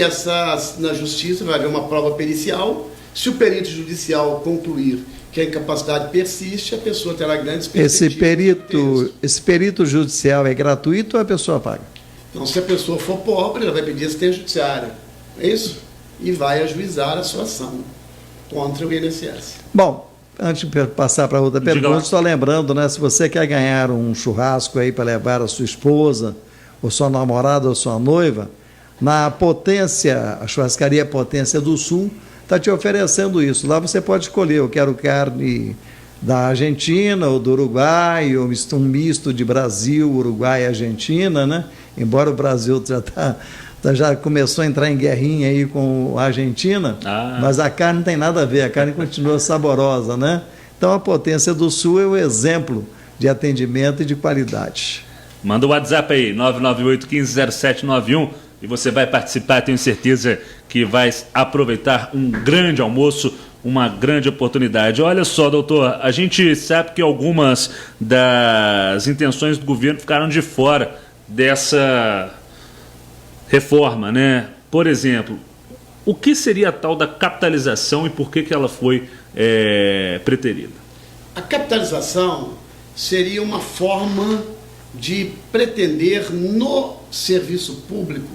na justiça vai haver uma prova pericial. Se o perito judicial concluir que a incapacidade persiste, a pessoa terá grandes perspectivas. Esse perito judicial é gratuito ou a pessoa paga? Então, se a pessoa for pobre, ela vai pedir assistência judiciária, é isso? E vai ajuizar a sua ação contra o INSS. Bom, antes de passar para outra pergunta, só lembrando, né, se você quer ganhar um churrasco aí para levar a sua esposa, ou sua namorada, ou sua noiva, na Potência, a churrascaria Potência do Sul, está te oferecendo isso. Lá você pode escolher, eu quero carne da Argentina ou do Uruguai, ou um misto de Brasil, Uruguai e Argentina, né? Embora o Brasil já começou a entrar em guerrinha aí com a Argentina, mas a carne não tem nada a ver, a carne continua saborosa, né? Então a Potência do Sul é o exemplo de atendimento e de qualidade. Manda o WhatsApp aí, 998-150791, e você vai participar, tenho certeza que vai aproveitar um grande almoço, uma grande oportunidade. Olha só, doutor, a gente sabe que algumas das intenções do governo ficaram de fora dessa reforma, né? Por exemplo, o que seria a tal da capitalização e por que ela foi preterida? A capitalização seria uma forma de pretender no serviço público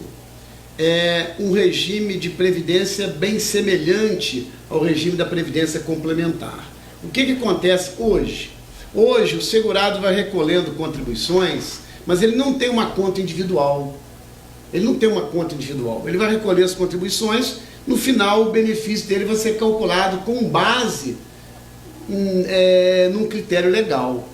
um regime de previdência bem semelhante ao regime da previdência complementar. O que acontece hoje? Hoje o segurado vai recolhendo contribuições, mas ele não tem uma conta individual. Ele vai recolher as contribuições, no final o benefício dele vai ser calculado com base num critério legal.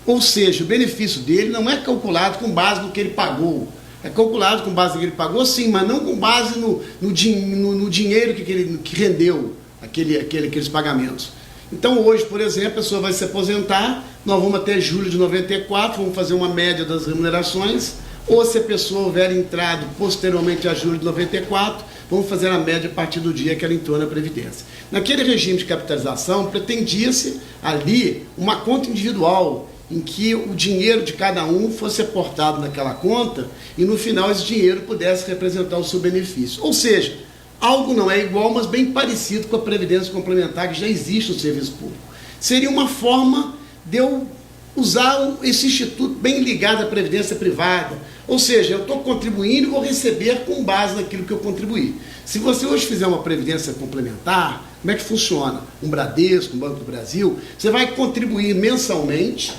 Ou seja, o benefício dele não é calculado com base no que ele pagou. É calculado com base no que ele pagou, sim, mas não com base no dinheiro que rendeu aqueles pagamentos. Então hoje, por exemplo, a pessoa vai se aposentar, nós vamos até julho de 94, vamos fazer uma média das remunerações, ou se a pessoa houver entrado posteriormente a julho de 94, vamos fazer a média a partir do dia que ela entrou na Previdência. Naquele regime de capitalização, pretendia-se ali uma conta individual, em que o dinheiro de cada um fosse aportado naquela conta e no final esse dinheiro pudesse representar o seu benefício. Ou seja, algo não é igual, mas bem parecido com a Previdência Complementar que já existe no serviço público. Seria uma forma de eu usar esse instituto bem ligado à Previdência Privada. Ou seja, eu estou contribuindo e vou receber com base naquilo que eu contribuí. Se você hoje fizer uma Previdência Complementar, como é que funciona? Um Bradesco, um Banco do Brasil, você vai contribuir mensalmente.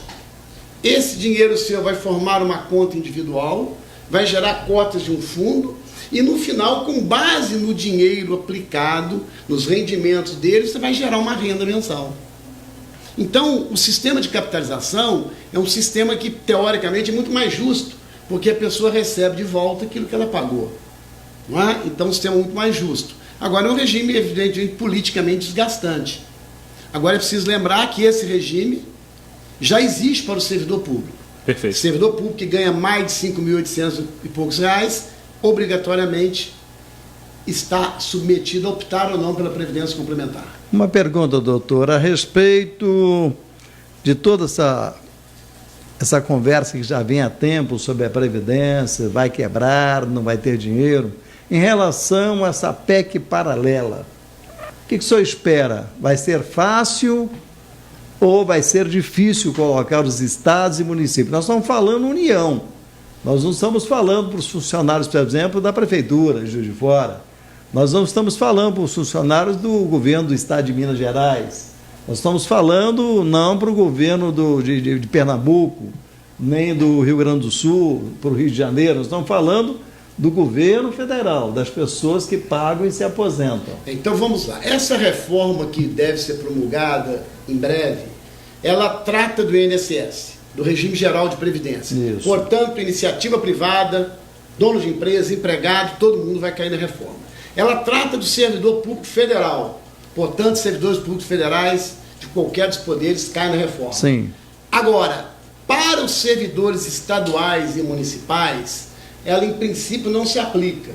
Esse dinheiro seu vai formar uma conta individual, vai gerar cotas de um fundo e no final, com base no dinheiro aplicado, nos rendimentos dele, você vai gerar uma renda mensal. Então, o sistema de capitalização é um sistema que, teoricamente, é muito mais justo, porque a pessoa recebe de volta aquilo que ela pagou. Não é? Então, um sistema muito mais justo. Agora, é um regime, evidentemente, politicamente desgastante. Agora, é preciso lembrar que esse regime já existe para o servidor público. Perfeito. O servidor público que ganha mais de 5.800 e poucos reais, obrigatoriamente está submetido a optar ou não pela Previdência Complementar. Uma pergunta, doutor, a respeito de toda essa conversa que já vem há tempo sobre a Previdência, vai quebrar, não vai ter dinheiro, em relação a essa PEC paralela, o que o senhor espera? Vai ser fácil ou vai ser difícil colocar os estados e municípios? Nós estamos falando União, nós não estamos falando para os funcionários, por exemplo, da Prefeitura de Juiz de Fora, nós não estamos falando para os funcionários do governo do estado de Minas Gerais, nós estamos falando não para o governo de Pernambuco, nem do Rio Grande do Sul, para o Rio de Janeiro, nós estamos falando do governo federal, das pessoas que pagam e se aposentam. Então vamos lá, essa reforma que deve ser promulgada em breve, ela trata do INSS, do Regime Geral de Previdência. Isso. Portanto, iniciativa privada, dono de empresa, empregado, todo mundo vai cair na reforma. Ela trata do servidor público federal, portanto, servidores públicos federais de qualquer dos poderes caem na reforma. Sim. Agora, para os servidores estaduais e municipais, ela em princípio não se aplica.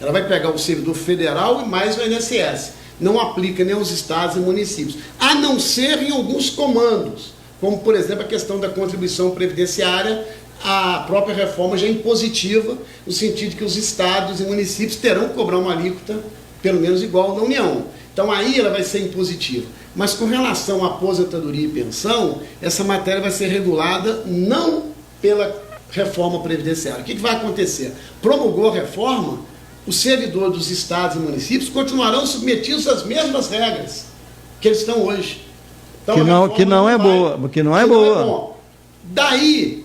Ela vai pegar o servidor federal e mais o INSS. Não aplica nem aos estados e municípios, a não ser em alguns comandos, como por exemplo a questão da contribuição previdenciária. A própria reforma já é impositiva, no sentido de que os estados e municípios terão que cobrar uma alíquota pelo menos igual na União. Então aí ela vai ser impositiva. Mas com relação à aposentadoria e pensão, essa matéria vai ser regulada não pela reforma previdenciária. O que vai acontecer? Promulgou a reforma, os servidores dos estados e municípios continuarão submetidos às mesmas regras que eles estão hoje. Então, que não é boa. Daí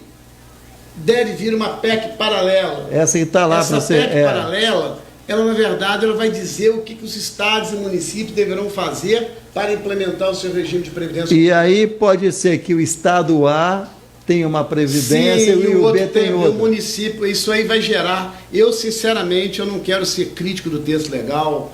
deve vir uma PEC paralela. Essa que está lá para ser. Essa PEC paralela, ela na verdade ela vai dizer o que os estados e municípios deverão fazer para implementar o seu regime de previdência. E aí pode ser que o estado A tem uma previdência. Sim, e o B tem outra. O município, isso aí vai gerar. Eu sinceramente eu não quero ser crítico do texto legal,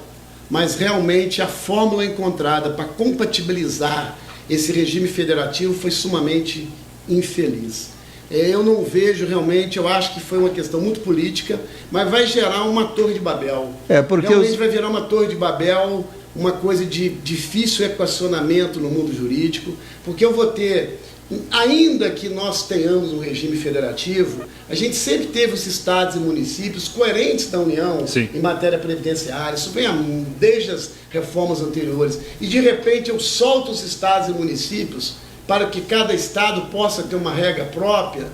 mas realmente a fórmula encontrada para compatibilizar esse regime federativo foi sumamente infeliz. Eu não vejo realmente, eu acho que foi uma questão muito política, mas vai gerar uma torre de Babel. Porque realmente vai virar uma torre de Babel, uma coisa de difícil equacionamento no mundo jurídico, porque eu vou ter, ainda que nós tenhamos um regime federativo, a gente sempre teve os estados e municípios coerentes da União. Sim. Em matéria previdenciária, isso vem desde as reformas anteriores, e de repente eu solto os estados e municípios para que cada estado possa ter uma regra própria.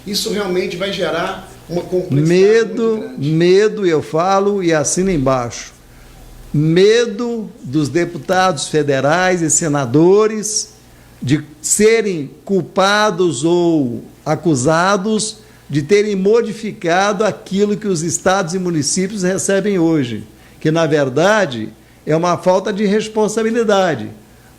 Isso realmente vai gerar uma complexidade muito grande. Medo, eu falo e assino embaixo, medo dos deputados federais e senadores de serem culpados ou acusados de terem modificado aquilo que os estados e municípios recebem hoje, que na verdade é uma falta de responsabilidade,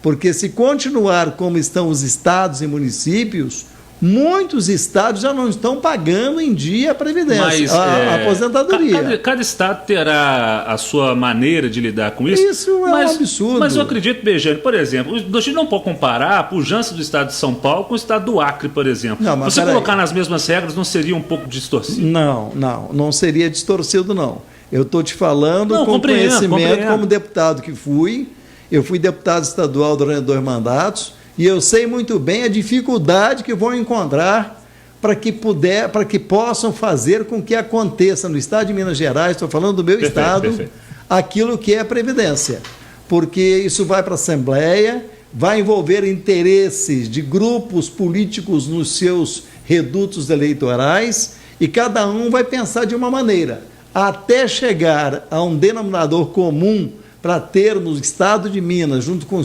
Porque se continuar como estão os estados e municípios, muitos estados já não estão pagando em dia a previdência, a aposentadoria. Cada estado terá a sua maneira de lidar com isso. Isso é um absurdo. Mas eu acredito, Bejane, por exemplo, a gente não pode comparar a pujança do estado de São Paulo com o estado do Acre, por exemplo. Não, mas você colocar nas mesmas regras não seria um pouco distorcido? Não seria distorcido, não. Eu estou te falando com conhecimento como deputado que fui. Eu fui deputado estadual durante 2 mandatos e eu sei muito bem a dificuldade que vão encontrar para que possam fazer com que aconteça no estado de Minas Gerais, estou falando do meu estado, aquilo que é a Previdência. Porque isso vai para a Assembleia, vai envolver interesses de grupos políticos nos seus redutos eleitorais e cada um vai pensar de uma maneira, até chegar a um denominador comum para ter no estado de Minas, junto com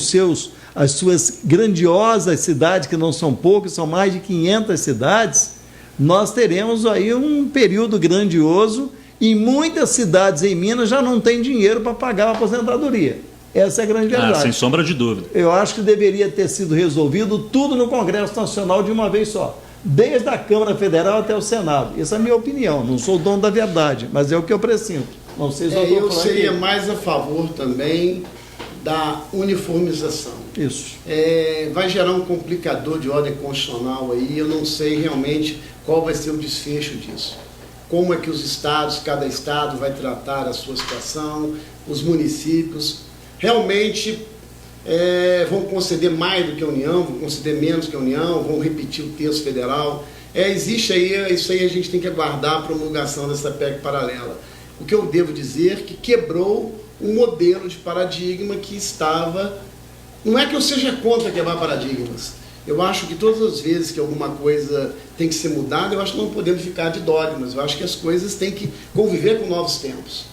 as suas grandiosas cidades, que não são poucas, são mais de 500 cidades, nós teremos aí um período grandioso e muitas cidades em Minas já não têm dinheiro para pagar a aposentadoria. Essa é a grande verdade. Sem sombra de dúvida. Eu acho que deveria ter sido resolvido tudo no Congresso Nacional de uma vez só, desde a Câmara Federal até o Senado. Essa é a minha opinião, não sou o dono da verdade, mas é o que eu presinto. Não sei se eu seria mais a favor também da uniformização. Isso. Vai gerar um complicador de ordem constitucional aí, eu não sei realmente qual vai ser o desfecho disso. Como é que os estados, cada estado vai tratar a sua situação, os municípios, realmente vão conceder mais do que a União, vão conceder menos que a União, vão repetir o texto federal. Existe aí, isso aí a gente tem que aguardar a promulgação dessa PEC paralela. O que eu devo dizer que quebrou um modelo de paradigma que estava... Não é que eu seja contra quebrar paradigmas. Eu acho que todas as vezes que alguma coisa tem que ser mudada, eu acho que não podemos ficar de dogmas. Eu acho que as coisas têm que conviver com novos tempos.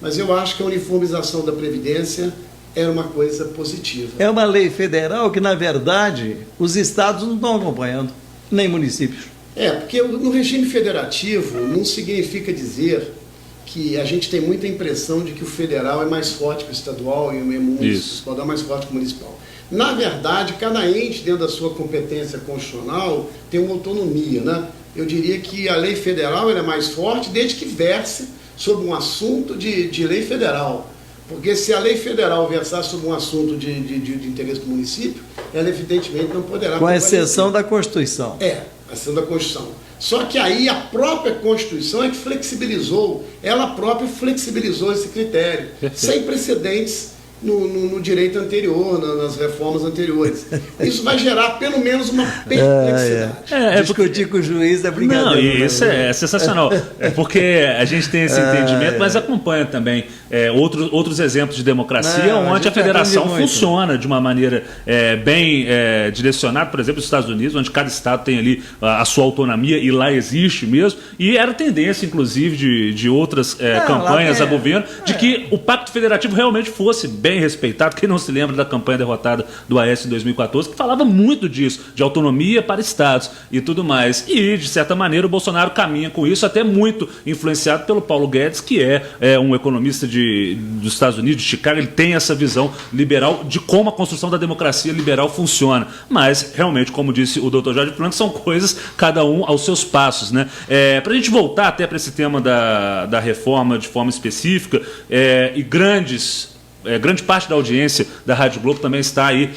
Mas eu acho que a uniformização da Previdência era uma coisa positiva. É uma lei federal que, na verdade, os estados não estão acompanhando, nem municípios. Porque no regime federativo não significa dizer que a gente tem muita impressão de que o federal é mais forte que o estadual e o estadual é mais forte que o municipal. Na verdade, cada ente, dentro da sua competência constitucional, tem uma autonomia, né? Eu diria que a lei federal é mais forte desde que verse sobre um assunto de lei federal. Porque se a lei federal versar sobre um assunto de interesse do município, ela evidentemente não poderá... Com exceção da Constituição. A exceção da Constituição. Só que aí a própria Constituição é que ela própria flexibilizou esse critério, sem precedentes no direito anterior, nas reformas anteriores. Isso vai gerar pelo menos uma perplexidade. Discutir com o juiz é brincadeira. Não, isso é sensacional. É porque a gente tem esse entendimento, mas acompanha também outros exemplos de democracia onde a federação funciona de uma maneira bem direcionada, por exemplo, nos Estados Unidos, onde cada estado tem ali a sua autonomia e lá existe mesmo, e era tendência, inclusive, de outras campanhas a governo, de que o Pacto Federativo realmente fosse bem respeitado. Quem não se lembra da campanha derrotada do Aécio em 2014, que falava muito disso, de autonomia para estados e tudo mais. E, de certa maneira, o Bolsonaro caminha com isso, até muito influenciado pelo Paulo Guedes, que é um economista dos Estados Unidos, de Chicago. Ele tem essa visão liberal de como a construção da democracia liberal funciona. Mas, realmente, como disse o Dr. Jorge Franco, são coisas, cada um aos seus passos, né? Para a gente voltar até para esse tema da reforma de forma específica, e grande parte da audiência da Rádio Globo também está aí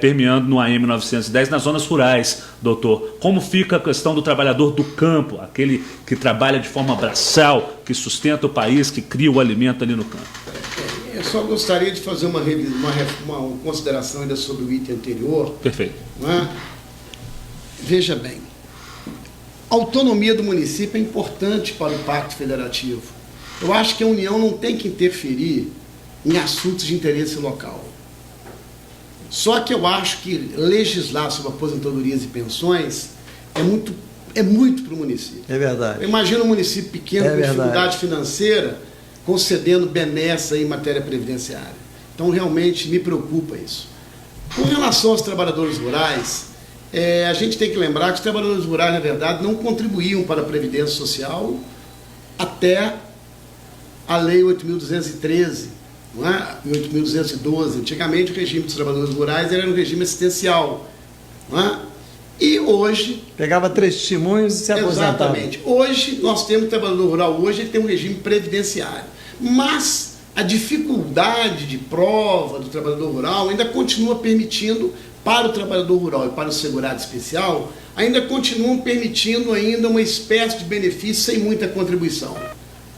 permeando no AM 910 nas zonas rurais, doutor. Como fica a questão do trabalhador do campo, aquele que trabalha de forma braçal, que sustenta o país, que cria o alimento ali no campo? Eu só gostaria de fazer uma consideração ainda sobre o item anterior. Perfeito. Né? Veja bem, a autonomia do município é importante para o Pacto Federativo. Eu acho que a União não tem que interferir em assuntos de interesse local. Só que eu acho que legislar sobre aposentadorias e pensões é muito para o município. É verdade. Imagina um município pequeno com dificuldade financeira concedendo benesse em matéria previdenciária. Então, realmente, me preocupa isso. Com relação aos trabalhadores rurais, a gente tem que lembrar que os trabalhadores rurais, na verdade, não contribuíam para a Previdência Social até a Lei 8.213, não é? 8.212. Antigamente o regime dos trabalhadores rurais era um regime assistencial, não é? E hoje... Pegava 3 testemunhos e se aposentava. Exatamente. Hoje, nós temos o trabalhador rural, hoje ele tem um regime previdenciário. Mas a dificuldade de prova do trabalhador rural ainda continua permitindo, para o trabalhador rural e para o segurado especial, ainda continuam permitindo ainda uma espécie de benefício sem muita contribuição.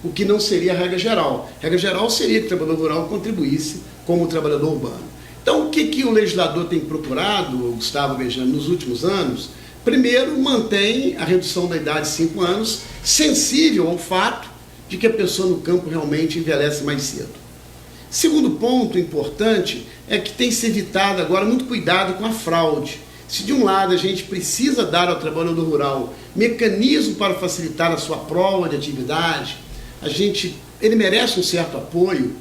O que não seria a regra geral. A regra geral seria que o trabalhador rural contribuísse como o trabalhador urbano. Então, o que o legislador tem procurado, Gustavo Benjamin, nos últimos anos? Primeiro, mantém a redução da idade de 5 anos, sensível ao fato de que a pessoa no campo realmente envelhece mais cedo. Segundo ponto importante é que tem se evitado agora muito cuidado com a fraude. Se de um lado a gente precisa dar ao trabalhador rural mecanismo para facilitar a sua prova de atividade, ele merece um certo apoio,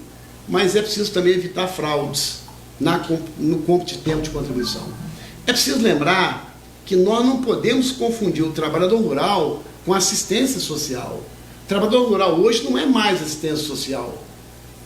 mas é preciso também evitar fraudes no cômputo de tempo de contribuição. É preciso lembrar que nós não podemos confundir o trabalhador rural com assistência social. O trabalhador rural hoje não é mais assistência social.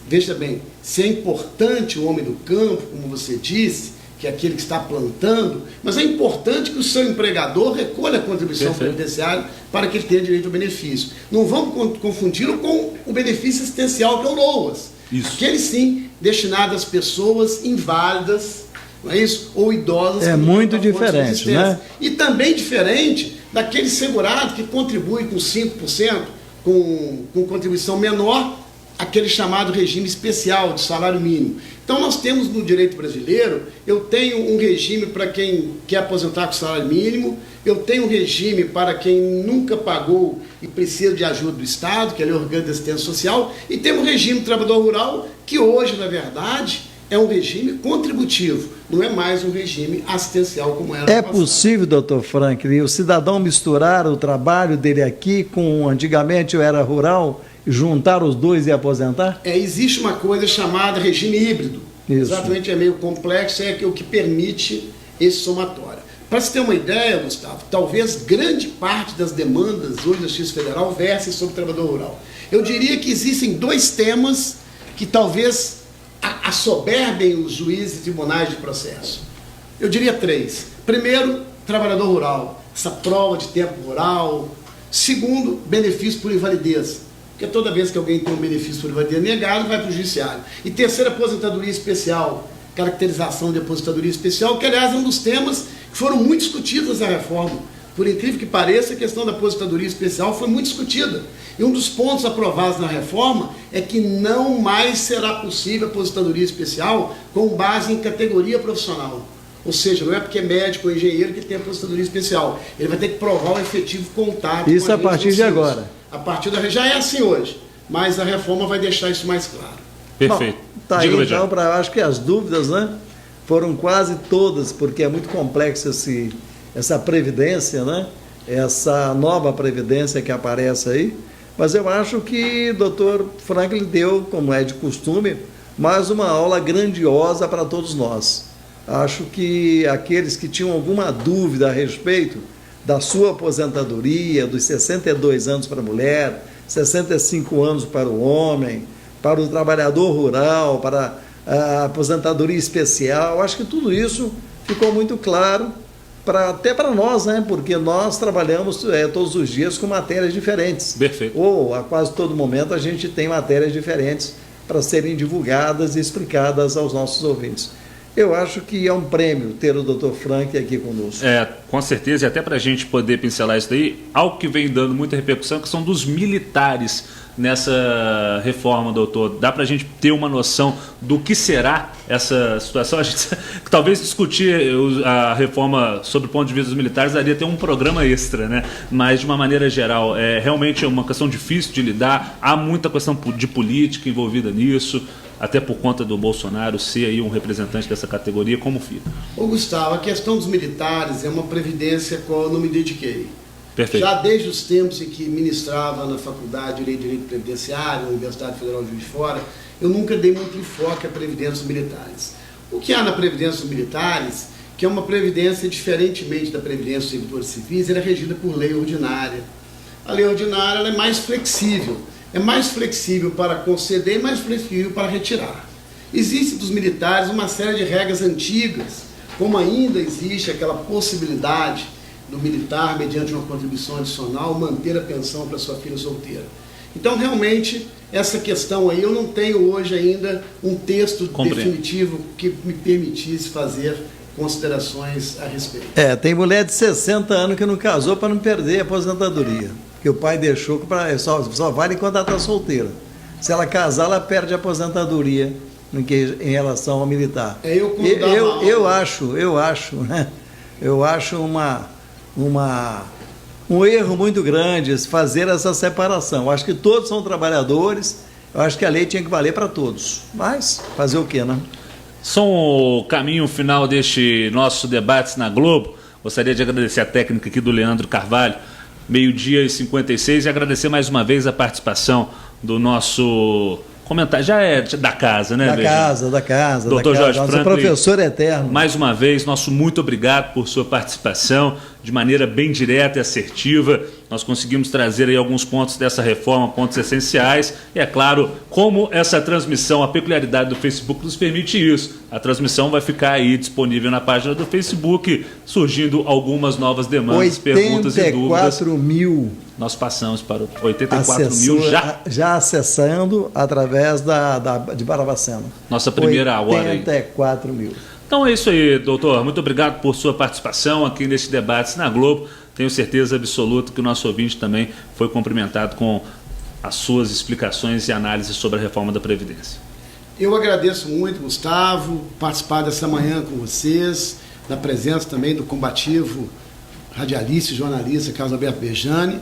Veja bem, se é importante o homem do campo, como você disse, que é aquele que está plantando, mas é importante que o seu empregador recolha a contribuição previdenciária para que ele tenha direito ao benefício. Não vamos confundi-lo com o benefício assistencial, que é o LOAS. Isso. Aquele sim, destinado às pessoas inválidas, não é isso? Ou idosas. É muito diferente, né? E também diferente daquele segurado que contribui com 5%, com contribuição menor, aquele chamado regime especial de salário mínimo. Então nós temos no direito brasileiro, eu tenho um regime para quem quer aposentar com salário mínimo, eu tenho um regime para quem nunca pagou e precisa de ajuda do Estado, que é o Orgânico de Assistência Social, e temos o regime do trabalhador rural, que hoje, na verdade, é um regime contributivo, não é mais um regime assistencial como era no passado. É possível, doutor Franklin, o cidadão misturar o trabalho dele aqui com, antigamente eu era rural, juntar os dois e aposentar? Existe uma coisa chamada regime híbrido. Isso. Exatamente, é meio complexo, é o que permite esse somatório. Para você ter uma ideia, Gustavo, talvez grande parte das demandas hoje da Justiça Federal versem sobre o trabalhador rural. Eu diria que existem 2 temas que talvez assoberbem os juízes e tribunais de processo. Eu diria 3. Primeiro, trabalhador rural, essa prova de tempo rural. Segundo, benefício por invalidez. Porque toda vez que alguém tem um benefício por invalidez negado, vai para o judiciário. E terceiro, aposentadoria especial, caracterização de aposentadoria especial, que aliás é um dos temas que foram muito discutidos na reforma. Por incrível que pareça, a questão da aposentadoria especial foi muito discutida. E um dos pontos aprovados na reforma é que não mais será possível aposentadoria especial com base em categoria profissional. Ou seja, não é porque é médico ou engenheiro que tem aposentadoria especial. Ele vai ter que provar o efetivo contato. Isso a partir de agora. A partir da já é assim hoje, mas a reforma vai deixar isso mais claro. Perfeito. Bom, tá aí, então, acho que as dúvidas, né, foram quase todas, porque é muito complexo essa previdência, né, essa nova previdência que aparece aí, mas eu acho que o doutor Franklin deu, como é de costume, mais uma aula grandiosa para todos nós. Acho que aqueles que tinham alguma dúvida a respeito da sua aposentadoria, dos 62 anos para a mulher, 65 anos para o homem, para o trabalhador rural, para a aposentadoria especial, acho que tudo isso ficou muito claro, até para nós, né? Porque nós trabalhamos todos os dias com matérias diferentes. Perfeito. Ou a quase todo momento a gente tem matérias diferentes para serem divulgadas e explicadas aos nossos ouvintes. Eu acho que é um prêmio ter o Dr. Frank aqui conosco. Com certeza, e até para a gente poder pincelar isso daí, algo que vem dando muita repercussão, que são dos militares nessa reforma, doutor. Dá para a gente ter uma noção do que será essa situação? A gente, talvez discutir a reforma sob o ponto de vista dos militares daria até um programa extra, né? Mas de uma maneira geral, realmente é uma questão difícil de lidar, há muita questão de política envolvida nisso, até por conta do Bolsonaro ser aí um representante dessa categoria, como fica? Ô Gustavo, a questão dos militares é uma previdência a qual eu não me dediquei. Perfeito. Já desde os tempos em que ministrava na Faculdade de Direito Previdenciário, na Universidade Federal de Juiz de Fora, eu nunca dei muito enfoque à previdência dos militares. O que há na previdência dos militares, que é uma previdência, diferentemente da previdência dos servidores civis, ela é regida por lei ordinária. A lei ordinária ela é mais flexível. É mais flexível para conceder e mais flexível para retirar. Existe dos militares uma série de regras antigas, como ainda existe aquela possibilidade do militar, mediante uma contribuição adicional, manter a pensão para sua filha solteira. Então, realmente, essa questão aí, eu não tenho hoje ainda um texto definitivo que me permitisse fazer considerações a respeito. Tem mulher de 60 anos que não casou para não perder a aposentadoria, que o pai deixou para só vale enquanto ela está solteira. Se ela casar, ela perde a aposentadoria em relação ao militar. Eu acho um erro muito grande fazer essa separação. Eu acho que todos são trabalhadores, eu acho que a lei tinha que valer para todos. Mas fazer o quê, né? São o caminho final deste nosso debate na Globo. Gostaria de agradecer a técnica aqui do Leandro Carvalho, 12h56, e agradecer mais uma vez a participação do nosso comentário, já é da casa, né? Da casa. Dr. Jorge Franklin, professor eterno. Mais uma vez, nosso muito obrigado por sua participação, de maneira bem direta e assertiva. Nós conseguimos trazer aí alguns pontos dessa reforma, pontos essenciais. E é claro, como essa transmissão, a peculiaridade do Facebook nos permite isso. A transmissão vai ficar aí disponível na página do Facebook, surgindo algumas novas demandas, perguntas e dúvidas. 84 mil. Nós passamos para 84 mil já acessando através de Barbacena. Nossa primeira hora aí. 84 mil. Então é isso aí, doutor. Muito obrigado por sua participação aqui neste debate na Globo. Tenho certeza absoluta que o nosso ouvinte também foi cumprimentado com as suas explicações e análises sobre a reforma da Previdência. Eu agradeço muito, Gustavo, participar dessa manhã com vocês, na presença também do combativo radialista e jornalista Carlos Alberto Bejani,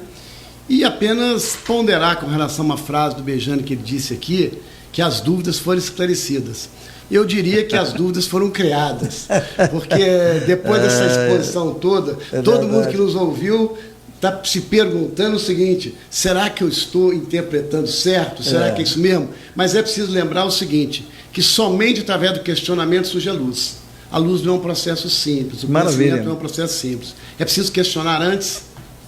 e apenas ponderar com relação a uma frase do Bejani que ele disse aqui, que as dúvidas foram esclarecidas. Eu diria que as dúvidas foram criadas, porque depois dessa exposição toda, todo mundo que nos ouviu está se perguntando o seguinte: será que eu estou interpretando certo? Será que é isso mesmo? Mas é preciso lembrar o seguinte, que somente através do questionamento surge a luz. A luz não é um processo simples, o conhecimento não é um processo simples. É preciso questionar antes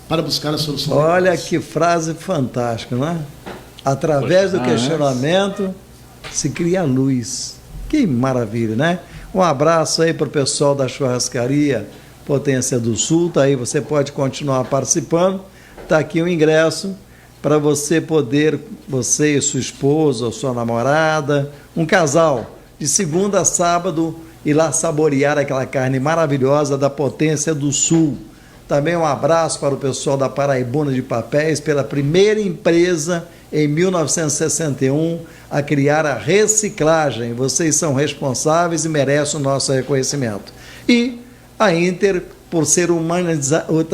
para buscar a solução. Olha que frase fantástica, não é? Através do questionamento se cria a luz. Que maravilha, né? Um abraço aí para o pessoal da churrascaria Potência do Sul, tá aí, você pode continuar participando. Está aqui o ingresso para você poder, você e sua esposa ou sua namorada, um casal, de segunda a sábado, ir lá saborear aquela carne maravilhosa da Potência do Sul. Também um abraço para o pessoal da Paraibuna de Papéis, pela primeira empresa em 1961 a criar a reciclagem. Vocês são responsáveis e merecem o nosso reconhecimento. E a Inter, por ser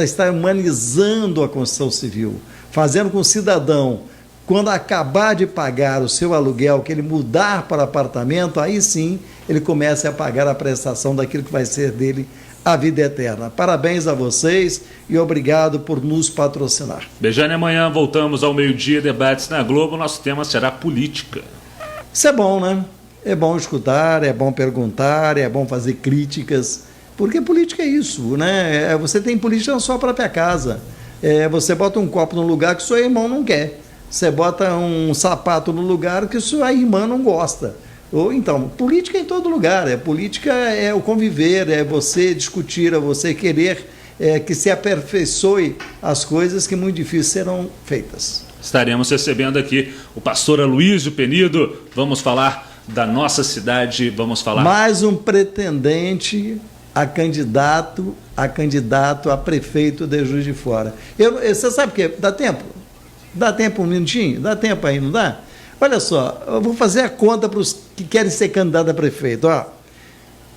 está humanizando a construção civil, fazendo com o cidadão, quando acabar de pagar o seu aluguel, que ele mudar para apartamento, aí sim ele começa a pagar a prestação daquilo que vai ser dele a vida eterna. Parabéns a vocês e obrigado por nos patrocinar. Bejane, amanhã voltamos ao meio-dia, debates na Globo. Nosso tema será política. Isso é bom, né? É bom escutar, é bom perguntar, é bom fazer críticas, porque política é isso, né? Você tem política na sua própria casa. Você bota um copo no lugar que seu irmão não quer. Você bota um sapato no lugar que sua irmã não gosta. Ou então, política em todo lugar, política é o conviver, é você discutir, é você querer que se aperfeiçoe as coisas que muito difíceis serão feitas. Estaremos recebendo aqui o pastor Aloysio Penido, vamos falar da nossa cidade, vamos falar... Mais um pretendente a candidato a prefeito de Juiz de Fora. Você sabe o quê? Dá tempo? Dá tempo um minutinho? Dá tempo aí, não dá? Olha só, eu vou fazer a conta para os que querem ser candidato a prefeito. Ó,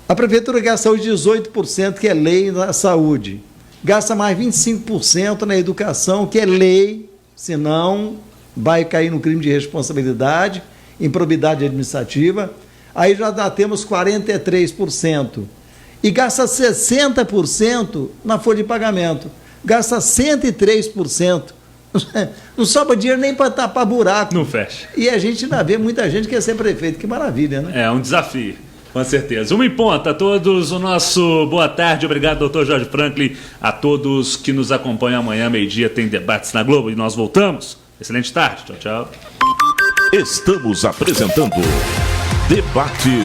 a prefeitura gasta hoje 18%, que é lei na saúde. Gasta mais 25% na educação, que é lei, senão vai cair no crime de responsabilidade, improbidade administrativa. Aí já temos 43%. E gasta 60% na folha de pagamento. Gasta 103%. Não sobra dinheiro nem para tapar buraco. Não fecha. E a gente ainda vê muita gente que quer ser prefeito. Que maravilha, né? É um desafio, com certeza. 1h a todos, o nosso boa tarde. Obrigado, doutor Jorge Franklin. A todos que nos acompanham amanhã, meio-dia, tem debates na Globo e nós voltamos. Excelente tarde. Tchau, tchau. Estamos apresentando Debate